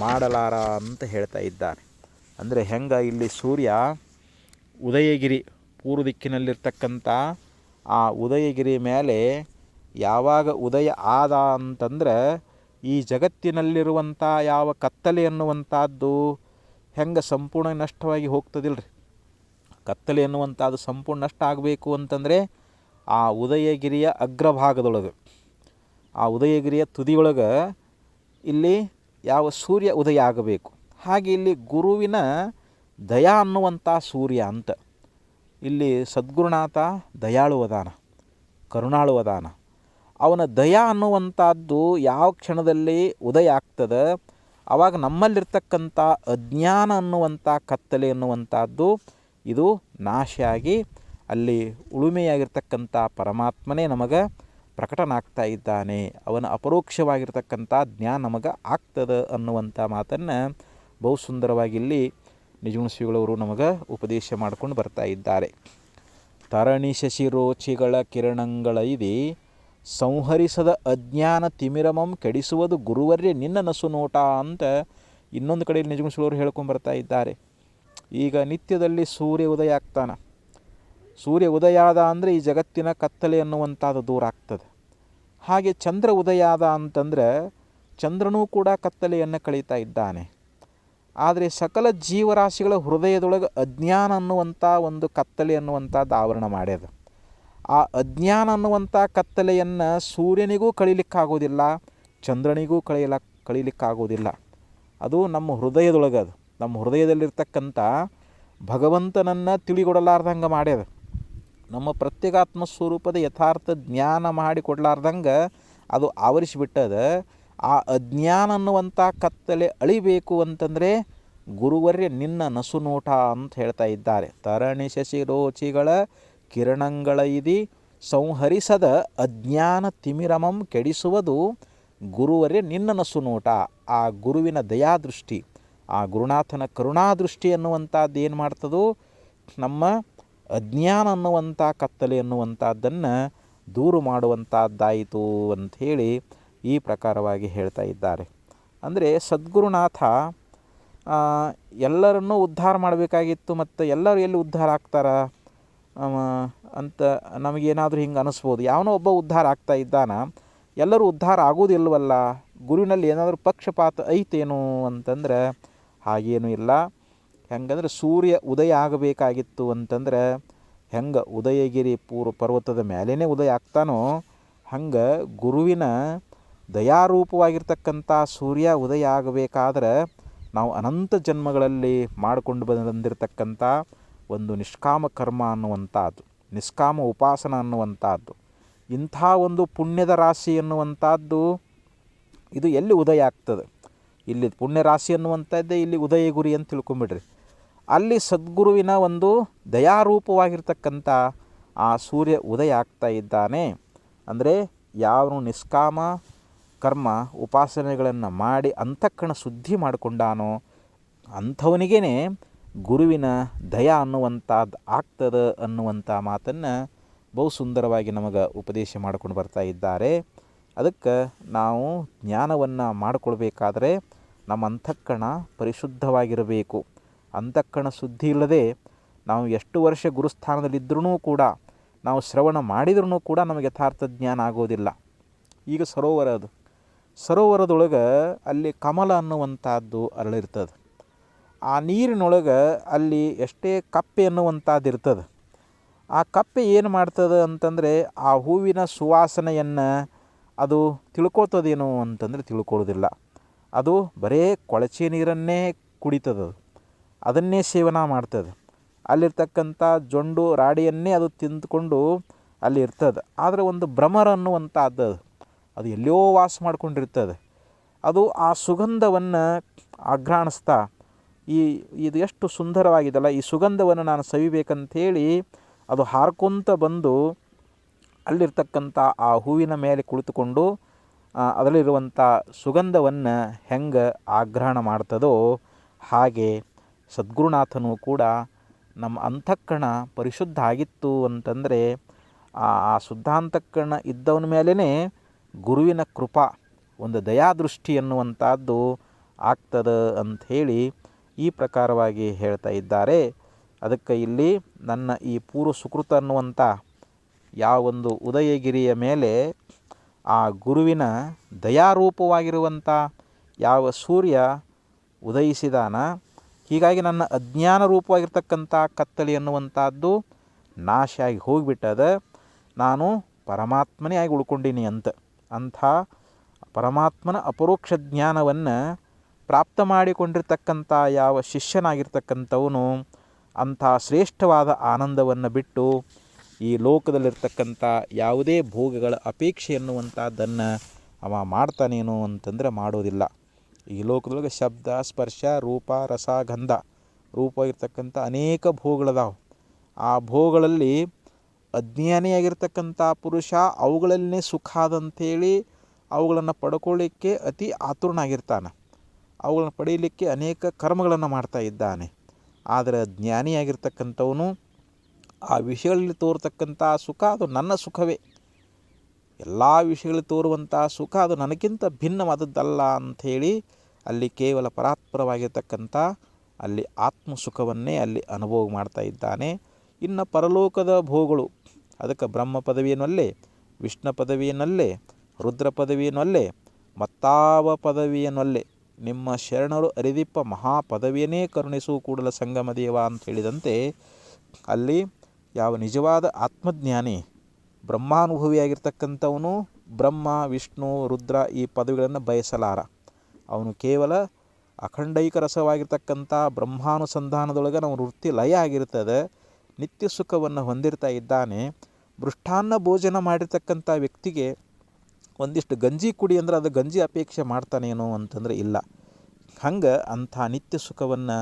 Speaker 1: ಮಾಡಲಾರ ಅಂತ ಹೇಳ್ತಾ ಇದ್ದಾನೆ. ಅಂದರೆ ಹೆಂಗೆ ಇಲ್ಲಿ ಸೂರ್ಯ ಉದಯಗಿರಿ ಪೂರ್ವ ದಿಕ್ಕಿನಲ್ಲಿರ್ತಕ್ಕಂಥ ಆ ಉದಯಗಿರಿ ಮೇಲೆ ಯಾವಾಗ ಉದಯ ಆದ ಅಂತಂದ್ರೆ ಈ ಜಗತ್ತಿನಲ್ಲಿರುವಂಥ ಯಾವ ಕತ್ತಲೆ ಅನ್ನುವಂಥದ್ದು ಹೆಂಗೆ ಸಂಪೂರ್ಣ ನಷ್ಟವಾಗಿ ಹೋಗ್ತದಿಲ್ರಿ. ಕತ್ತಲೆ ಅನ್ನುವಂಥದ್ದು ಸಂಪೂರ್ಣ ನಷ್ಟ ಆಗಬೇಕು ಅಂತಂದರೆ ಆ ಉದಯಗಿರಿಯ ಅಗ್ರಭಾಗದೊಳಗೆ ಆ ಉದಯಗಿರಿಯ ತುದಿಯೊಳಗೆ ಇಲ್ಲಿ ಯಾವ ಸೂರ್ಯ ಉದಯ ಆಗಬೇಕು. ಹಾಗೆ ಇಲ್ಲಿ ಗುರುವಿನ ದಯಾ ಅನ್ನುವಂಥ ಸೂರ್ಯ ಅಂತ. ಇಲ್ಲಿ ಸದ್ಗುರುನಾಥ ದಯಾಳು ಅದಾನ, ಕರುಣಾಳು ಅದಾನ. ಅವನ ದಯಾ ಅನ್ನುವಂಥದ್ದು ಯಾವ ಕ್ಷಣದಲ್ಲಿ ಉದಯ ಆಗ್ತದೆ ಆವಾಗ ನಮ್ಮಲ್ಲಿರ್ತಕ್ಕಂಥ ಅಜ್ಞಾನ ಅನ್ನುವಂಥ ಕತ್ತಲೆ ಅನ್ನುವಂಥದ್ದು ಇದು ನಾಶ ಆಗಿ ಅಲ್ಲಿ ಉಳುಮೆಯಾಗಿರ್ತಕ್ಕಂಥ ಪರಮಾತ್ಮನೇ ನಮಗೆ ಪ್ರಕಟನಾಗ್ತಾ ಇದ್ದಾನೆ. ಅವನ ಅಪರೋಕ್ಷವಾಗಿರ್ತಕ್ಕಂಥ ಜ್ಞಾನ ನಮಗೆ ಆಗ್ತದೆ ಅನ್ನುವಂಥ ಮಾತನ್ನು ಬಹು ಸುಂದರವಾಗಿ ಇಲ್ಲಿ ನಿಜಗುಣ ಶ್ರೀಗಳವರು ನಮಗೆ ಉಪದೇಶ ಮಾಡ್ಕೊಂಡು ಬರ್ತಾ ಇದ್ದಾರೆ. ತರಣಿ ಶಶಿರೋಚಿಗಳ ಕಿರಣಗಳೈದಿ ಸಂಹರಿಸದ ಅಜ್ಞಾನ ತಿಮಿರಮಂ ಕೆಡಿಸುವುದು ಗುರುವರ್ಯ ನಿನ್ನ ನಸು ನೋಟ ಅಂತ ಇನ್ನೊಂದು ಕಡೆಯಲ್ಲಿ ನಿಜಗುಣ ಶ್ರೀಗಳವರು ಹೇಳ್ಕೊಂಬರ್ತಾ ಇದ್ದಾರೆ. ಈಗ ನಿತ್ಯದಲ್ಲಿ ಸೂರ್ಯ ಉದಯ ಆಗ್ತಾನೆ. ಸೂರ್ಯ ಉದಯ ಆದ ಅಂದರೆ ಈ ಜಗತ್ತಿನ ಕತ್ತಲೆ ಅನ್ನುವಂಥದ್ದು ದೂರ ಆಗ್ತದೆ. ಹಾಗೆ ಚಂದ್ರ ಉದಯ ಆದ ಅಂತಂದರೆ ಚಂದ್ರನೂ ಕೂಡ ಕತ್ತಲೆಯನ್ನು ಕಳೀತಾ ಇದ್ದಾನೆ. ಆದರೆ ಸಕಲ ಜೀವರಾಶಿಗಳ ಹೃದಯದೊಳಗೆ ಅಜ್ಞಾನ ಅನ್ನುವಂಥ ಒಂದು ಕತ್ತಲೆ ಅನ್ನುವಂಥದ್ದು ಆವರಣ ಮಾಡ್ಯದ. ಆ ಅಜ್ಞಾನ ಅನ್ನುವಂಥ ಕತ್ತಲೆಯನ್ನು ಸೂರ್ಯನಿಗೂ ಕಳೀಲಿಕ್ಕಾಗೋದಿಲ್ಲ, ಚಂದ್ರನಿಗೂ ಕಳೀಲಿಕ್ಕಾಗೋದಿಲ್ಲ. ಅದು ನಮ್ಮ ಹೃದಯದೊಳಗದು. ನಮ್ಮ ಹೃದಯದಲ್ಲಿರ್ತಕ್ಕಂಥ ಭಗವಂತನನ್ನು ತಿಳಿಗೊಡಲಾರ್ದಂಗೆ ಮಾಡ್ಯದ. ನಮ್ಮ ಪ್ರತ್ಯೇಕಾತ್ಮ ಸ್ವರೂಪದ ಯಥಾರ್ಥ ಜ್ಞಾನ ಮಾಡಿ ಕೊಡಲಾರ್ದಂಗೆ ಅದು ಆವರಿಸಿಬಿಟ್ಟದ. ಆ ಅಜ್ಞಾನ ಅನ್ನುವಂಥ ಕತ್ತಲೆ ಅಳಿಬೇಕು ಅಂತಂದರೆ ಗುರುವರ್ಯ ನಿನ್ನ ನಸು ನೋಟ ಅಂತ ಹೇಳ್ತಾ ಇದ್ದಾರೆ. ತರಣಿ ಶಶಿರೋಚಿಗಳ ಕಿರಣಗಳೈದಿ ಸಂಹರಿಸದ ಅಜ್ಞಾನ ತಿಮಿರಮಂ ಕೆಡಿಸುವುದು ಗುರುವರ್ಯ ನಿನ್ನ ನಸು ನೋಟ. ಆ ಗುರುವಿನ ದಯಾದೃಷ್ಟಿ, ಆ ಗುರುನಾಥನ ಕರುಣಾದೃಷ್ಟಿ ಅನ್ನುವಂಥದ್ದು ಏನು ಮಾಡ್ತದೋ ನಮ್ಮ ಅಜ್ಞಾನ ಅನ್ನುವಂಥ ಕತ್ತಲೆ ಅನ್ನುವಂಥದ್ದನ್ನು ದೂರು ಮಾಡುವಂಥದ್ದಾಯಿತು ಅಂಥೇಳಿ ಈ ಪ್ರಕಾರವಾಗಿ ಹೇಳ್ತಾ ಇದ್ದಾರೆ. ಅಂದರೆ ಸದ್ಗುರುನಾಥ ಎಲ್ಲರನ್ನೂ ಉದ್ಧಾರ ಮಾಡಬೇಕಾಗಿತ್ತು, ಮತ್ತು ಎಲ್ಲರೂ ಎಲ್ಲಿ ಉದ್ಧಾರ ಆಗ್ತಾರ ಅಂತ ನಮಗೇನಾದರೂ ಹಿಂಗೆ ಅನ್ನಿಸ್ಬೋದು. ಯಾವನೋ ಒಬ್ಬ ಉದ್ಧಾರ ಆಗ್ತಾ ಇದ್ದಾನ, ಎಲ್ಲರೂ ಉದ್ಧಾರ ಆಗೋದಿಲ್ವಲ್ಲ, ಗುರುವಿನಲ್ಲಿ ಏನಾದರೂ ಪಕ್ಷಪಾತ ಐತೇನು ಅಂತಂದ್ರೆ ಹಾಗೇನೂ ಇಲ್ಲ. ಹೆಂಗಂದ್ರೆ ಸೂರ್ಯ ಉದಯ ಆಗಬೇಕಾಗಿತ್ತು ಅಂತಂದ್ರೆ ಹೆಂಗೆ ಉದಯಗಿರಿ ಪರ್ವತದ ಮೇಲೇ ಉದಯ ಆಗ್ತಾನೋ ಹಂಗೆ ಗುರುವಿನ ದಯಾರೂಪವಾಗಿರ್ತಕ್ಕಂಥ ಸೂರ್ಯ ಉದಯ ಆಗಬೇಕಾದ್ರೆ ನಾವು ಅನಂತ ಜನ್ಮಗಳಲ್ಲಿ ಮಾಡಿಕೊಂಡು ಬಂದಿರತಕ್ಕಂಥ ಒಂದು ನಿಷ್ಕಾಮ ಕರ್ಮ ಅನ್ನುವಂಥದ್ದು, ನಿಷ್ಕಾಮ ಉಪಾಸನ ಅನ್ನುವಂಥದ್ದು, ಇಂಥ ಒಂದು ಪುಣ್ಯದ ರಾಶಿ ಅನ್ನುವಂಥದ್ದು ಇದು ಎಲ್ಲಿ ಉದಯ ಆಗ್ತದೆ. ಇಲ್ಲಿ ಪುಣ್ಯ ರಾಶಿ ಅನ್ನುವಂಥದ್ದೇ ಇಲ್ಲಿ ಉದಯ ಗುರಿ ಅಂತ ತಿಳ್ಕೊಂಬಿಡ್ರಿ. ಅಲ್ಲಿ ಸದ್ಗುರುವಿನ ಒಂದು ದಯಾರೂಪವಾಗಿರ್ತಕ್ಕಂಥ ಆ ಸೂರ್ಯ ಉದಯ ಆಗ್ತಾ ಇದ್ದಾನೆ. ಅಂದರೆ ಯಾವನು ನಿಷ್ಕಾಮ ಕರ್ಮ ಉಪಾಸನೆಗಳನ್ನು ಮಾಡಿ ಅಂತಃಕರಣ ಶುದ್ಧಿ ಮಾಡಿಕೊಂಡಾನೋ ಅಂಥವನಿಗೇ ಗುರುವಿನ ದಯಾ ಅನ್ನುವಂಥದ್ದು ಆಗ್ತದೆ ಅನ್ನುವಂಥ ಮಾತನ್ನು ಬಹು ಸುಂದರವಾಗಿ ನಮಗೆ ಉಪದೇಶ ಮಾಡಿಕೊಂಡು ಬರ್ತಾ ಇದ್ದಾರೆ. ಅದಕ್ಕೆ ನಾವು ಜ್ಞಾನವನ್ನು ಮಾಡಿಕೊಳ್ಬೇಕಾದ್ರೆ ನಮ್ಮ ಅಂತಃಕರಣ ಪರಿಶುದ್ಧವಾಗಿರಬೇಕು. ಅಂತಃಕರಣ ಶುದ್ಧಿ ಇಲ್ಲದೆ ನಾವು ಎಷ್ಟು ವರ್ಷ ಗುರುಸ್ಥಾನದಲ್ಲಿದ್ದರೂ ಕೂಡ ನಾವು ಶ್ರವಣ ಮಾಡಿದ್ರೂ ಕೂಡ ನಮಗೆ ಯಥಾರ್ಥ ಜ್ಞಾನ ಆಗೋದಿಲ್ಲ. ಈಗ ಅದು ಸರೋವರದೊಳಗೆ ಅಲ್ಲಿ ಕಮಲ ಅನ್ನುವಂಥದ್ದು ಅರಳಿರ್ತದೆ. ಆ ನೀರಿನೊಳಗೆ ಅಲ್ಲಿ ಎಷ್ಟೇ ಕಪ್ಪೆ ಅನ್ನುವಂಥದ್ದು ಇರ್ತದೆ. ಆ ಕಪ್ಪೆ ಏನು ಮಾಡ್ತದೆ ಅಂತಂದರೆ ಆ ಹೂವಿನ ಸುವಾಸನೆಯನ್ನು ಅದು ತಿಳ್ಕೊಳ್ತದೇನು ಅಂತಂದರೆ ತಿಳ್ಕೊಳ್ಳೋದಿಲ್ಲ. ಅದು ಬರೇ ಕೊಳಚೆ ನೀರನ್ನೇ ಕುಡಿತದೆ, ಅದನ್ನೇ ಸೇವನೆ ಮಾಡ್ತದೆ. ಅಲ್ಲಿರ್ತಕ್ಕಂಥ ಜೊಂಡು ರಾಡಿಯನ್ನೇ ಅದು ತಿಂದುಕೊಂಡು ಅಲ್ಲಿ ಇರ್ತದೆ. ಆದರೆ ಒಂದು ಭ್ರಮರ ಅನ್ನುವಂಥದ್ದು ಅದು ಎಲ್ಲೋ ವಾಸ ಮಾಡ್ಕೊಂಡಿರ್ತದೆ. ಅದು ಆ ಸುಗಂಧವನ್ನು ಆಘ್ರಾಣಿಸ್ತಾ ಇದು ಎಷ್ಟು ಸುಂದರವಾಗಿದೆಲ್ಲ, ಈ ಸುಗಂಧವನ್ನು ನಾನು ಸವಿಬೇಕಂಥೇಳಿ ಅದು ಹಾರ್ಕೊಂತ ಬಂದು ಅಲ್ಲಿರ್ತಕ್ಕಂಥ ಆ ಹೂವಿನ ಮೇಲೆ ಕುಳಿತುಕೊಂಡು ಅದರಲ್ಲಿರುವಂಥ ಸುಗಂಧವನ್ನು ಹೆಂಗೆ ಆಗ್ರಹಣ ಮಾಡ್ತದೋ ಹಾಗೆ ಸದ್ಗುರುನಾಥನು ಕೂಡ ನಮ್ಮ ಅಂತಃಕರಣ ಪರಿಶುದ್ಧ ಆಗಿತ್ತು ಅಂತಂದರೆ ಆ ಶುದ್ಧಾಂತಃಕರಣ ಇದ್ದವನ ಮೇಲೇ ಗುರುವಿನ ಕೃಪಾ ಒಂದು ದಯಾದೃಷ್ಟಿ ಅನ್ನುವಂಥದ್ದು ಆಗ್ತದೆ ಅಂಥೇಳಿ ಈ ಪ್ರಕಾರವಾಗಿ ಹೇಳ್ತಾ ಇದ್ದಾರೆ. ಅದಕ್ಕೆ ಇಲ್ಲಿ ನನ್ನ ಈ ಪೂರ್ವ ಸುಕೃತ ಅನ್ನುವಂಥ ಯಾವೊಂದು ಉದಯಗಿರಿಯ ಮೇಲೆ ಆ ಗುರುವಿನ ದಯಾರೂಪವಾಗಿರುವಂಥ ಯಾವ ಸೂರ್ಯ ಉದಯಿಸಿದಾನ, ಹೀಗಾಗಿ ನನ್ನ ಅಜ್ಞಾನ ರೂಪವಾಗಿರ್ತಕ್ಕಂಥ ಕತ್ತಲೆ ಅನ್ನುವಂಥದ್ದು ನಾಶ ಆಗಿ ಹೋಗಿಬಿಟ್ಟದ, ನಾನು ಪರಮಾತ್ಮನೇ ಆಗಿ ಉಳ್ಕೊಂಡೀನಿ ಅಂತ. ಅಂಥ ಪರಮಾತ್ಮನ ಅಪರೋಕ್ಷ ಜ್ಞಾನವನ್ನು ಪ್ರಾಪ್ತ ಮಾಡಿಕೊಂಡಿರ್ತಕ್ಕಂಥ ಯಾವ ಶಿಷ್ಯನಾಗಿರ್ತಕ್ಕಂಥವನು ಅಂಥ ಶ್ರೇಷ್ಠವಾದ ಆನಂದವನ್ನು ಬಿಟ್ಟು ಈ ಲೋಕದಲ್ಲಿರ್ತಕ್ಕಂಥ ಯಾವುದೇ ಭೋಗಗಳ ಅಪೇಕ್ಷೆ ಎನ್ನುವಂಥದ್ದನ್ನು ಅವ ಮಾಡ್ತಾನೇನು ಅಂತಂದರೆ ಮಾಡೋದಿಲ್ಲ. ಈ ಲೋಕದೊಳಗೆ ಶಬ್ದ, ಸ್ಪರ್ಶ, ರೂಪ, ರಸ, ಗಂಧ ರೂಪವಾಗಿರ್ತಕ್ಕಂಥ ಅನೇಕ ಭೋಗಗಳದಾವೆ. ಆ ಭೋಗಗಳಲ್ಲಿ ಅಜ್ಞಾನಿಯಾಗಿರ್ತಕ್ಕಂಥ ಪುರುಷ ಅವುಗಳನ್ನೇ ಸುಖ ಅದಂಥೇಳಿ ಅವುಗಳನ್ನು ಪಡ್ಕೊಳ್ಳಿಕ್ಕೆ ಅತಿ ಆತುರನಾಗಿರ್ತಾನೆ. ಅವುಗಳನ್ನು ಪಡೀಲಿಕ್ಕೆ ಅನೇಕ ಕರ್ಮಗಳನ್ನು ಮಾಡ್ತಾ ಇದ್ದಾನೆ. ಆದರೆ ಜ್ಞಾನಿಯಾಗಿರ್ತಕ್ಕಂಥವನು ಆ ವಿಷಯಗಳಲ್ಲಿ ತೋರ್ತಕ್ಕಂಥ ಸುಖ ಅದು ನನ್ನ ಸುಖವೇ, ಎಲ್ಲ ವಿಷಯಗಳಲ್ಲಿ ತೋರುವಂಥ ಸುಖ ಅದು ನನಗಿಂತ ಭಿನ್ನವಾದದ್ದಲ್ಲ ಅಂಥೇಳಿ ಅಲ್ಲಿ ಕೇವಲ ಪರಾತ್ಪರವಾಗಿರ್ತಕ್ಕಂಥ ಅಲ್ಲಿ ಆತ್ಮಸುಖವನ್ನೇ ಅಲ್ಲಿ ಅನುಭವ ಮಾಡ್ತಾ ಇದ್ದಾನೆ. ಇನ್ನು ಪರಲೋಕದ ಭೋಗಗಳು, ಅದಕ್ಕೆ ಬ್ರಹ್ಮ ಪದವಿಯನ್ನಲ್ಲೇ, ವಿಷ್ಣು ಪದವಿಯನ್ನಲ್ಲೇ, ರುದ್ರ ಪದವಿಯನ್ನಲ್ಲೇ, ಮತ್ತಾವ ಪದವಿಯನ್ನಲ್ಲೇ ನಿಮ್ಮ ಶರಣರು ಅರಿದಿಪ್ಪ ಮಹಾಪದವಿಯನ್ನೇ ಕರುಣಿಸು ಕೂಡಲ ಸಂಗಮ ದೇವ ಅಂತ ಹೇಳಿದಂತೆ ಅಲ್ಲಿ ಯಾವ ನಿಜವಾದ ಆತ್ಮಜ್ಞಾನಿ ಬ್ರಹ್ಮಾನುಭವಿಯಾಗಿರ್ತಕ್ಕಂಥವನು ಬ್ರಹ್ಮ, ವಿಷ್ಣು, ರುದ್ರ ಈ ಪದವಿಗಳನ್ನು ಬಯಸಲಾರ. ಅವನು ಕೇವಲ ಅಖಂಡೈಕ ರಸವಾಗಿರ್ತಕ್ಕಂಥ ಬ್ರಹ್ಮಾನುಸಂಧಾನದೊಳಗೆ ನಾವು ವೃತ್ತಿ ಲಯ ಆಗಿರ್ತದೆ, ನಿತ್ಯ ಸುಖವನ್ನು ಹೊಂದಿರ್ತಾ ಇದ್ದಾನೆ. ಮೃಷ್ಟಾನ್ನ ಭೋಜನ ಮಾಡಿರ್ತಕ್ಕಂಥ ವ್ಯಕ್ತಿಗೆ ಒಂದಿಷ್ಟು ಗಂಜಿ ಕುಡಿ ಅಂದ್ರೆ ಅದು ಗಂಜಿ ಅಪೇಕ್ಷೆ ಮಾಡ್ತಾನೇನೋ ಅಂತಂದರೆ ಇಲ್ಲ. ಹಂಗೆ ಅಂಥ ನಿತ್ಯ ಸುಖವನ್ನು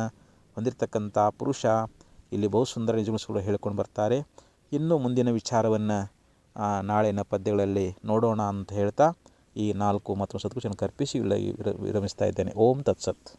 Speaker 1: ಹೊಂದಿರತಕ್ಕಂಥ ಪುರುಷ ಇಲ್ಲಿ ಬಹುಸುಂದರ ನಿಜಗುಣಗಳು ಹೇಳ್ಕೊಂಡು ಬರ್ತಾರೆ. ಇನ್ನೂ ಮುಂದಿನ ವಿಚಾರವನ್ನು ನಾಳಿನ ಪದ್ಯಗಳಲ್ಲಿ ನೋಡೋಣ ಅಂತ ಹೇಳ್ತಾ ಈ 4 ಮತ್ತು ಸದ್ಗುಣಗಳನ್ನು ಕರ್ಪಿಸಿ ವಿರಮಿಸ್ತಾ ಇದ್ದೇನೆ. ಓಂ ತತ್ಸತ್.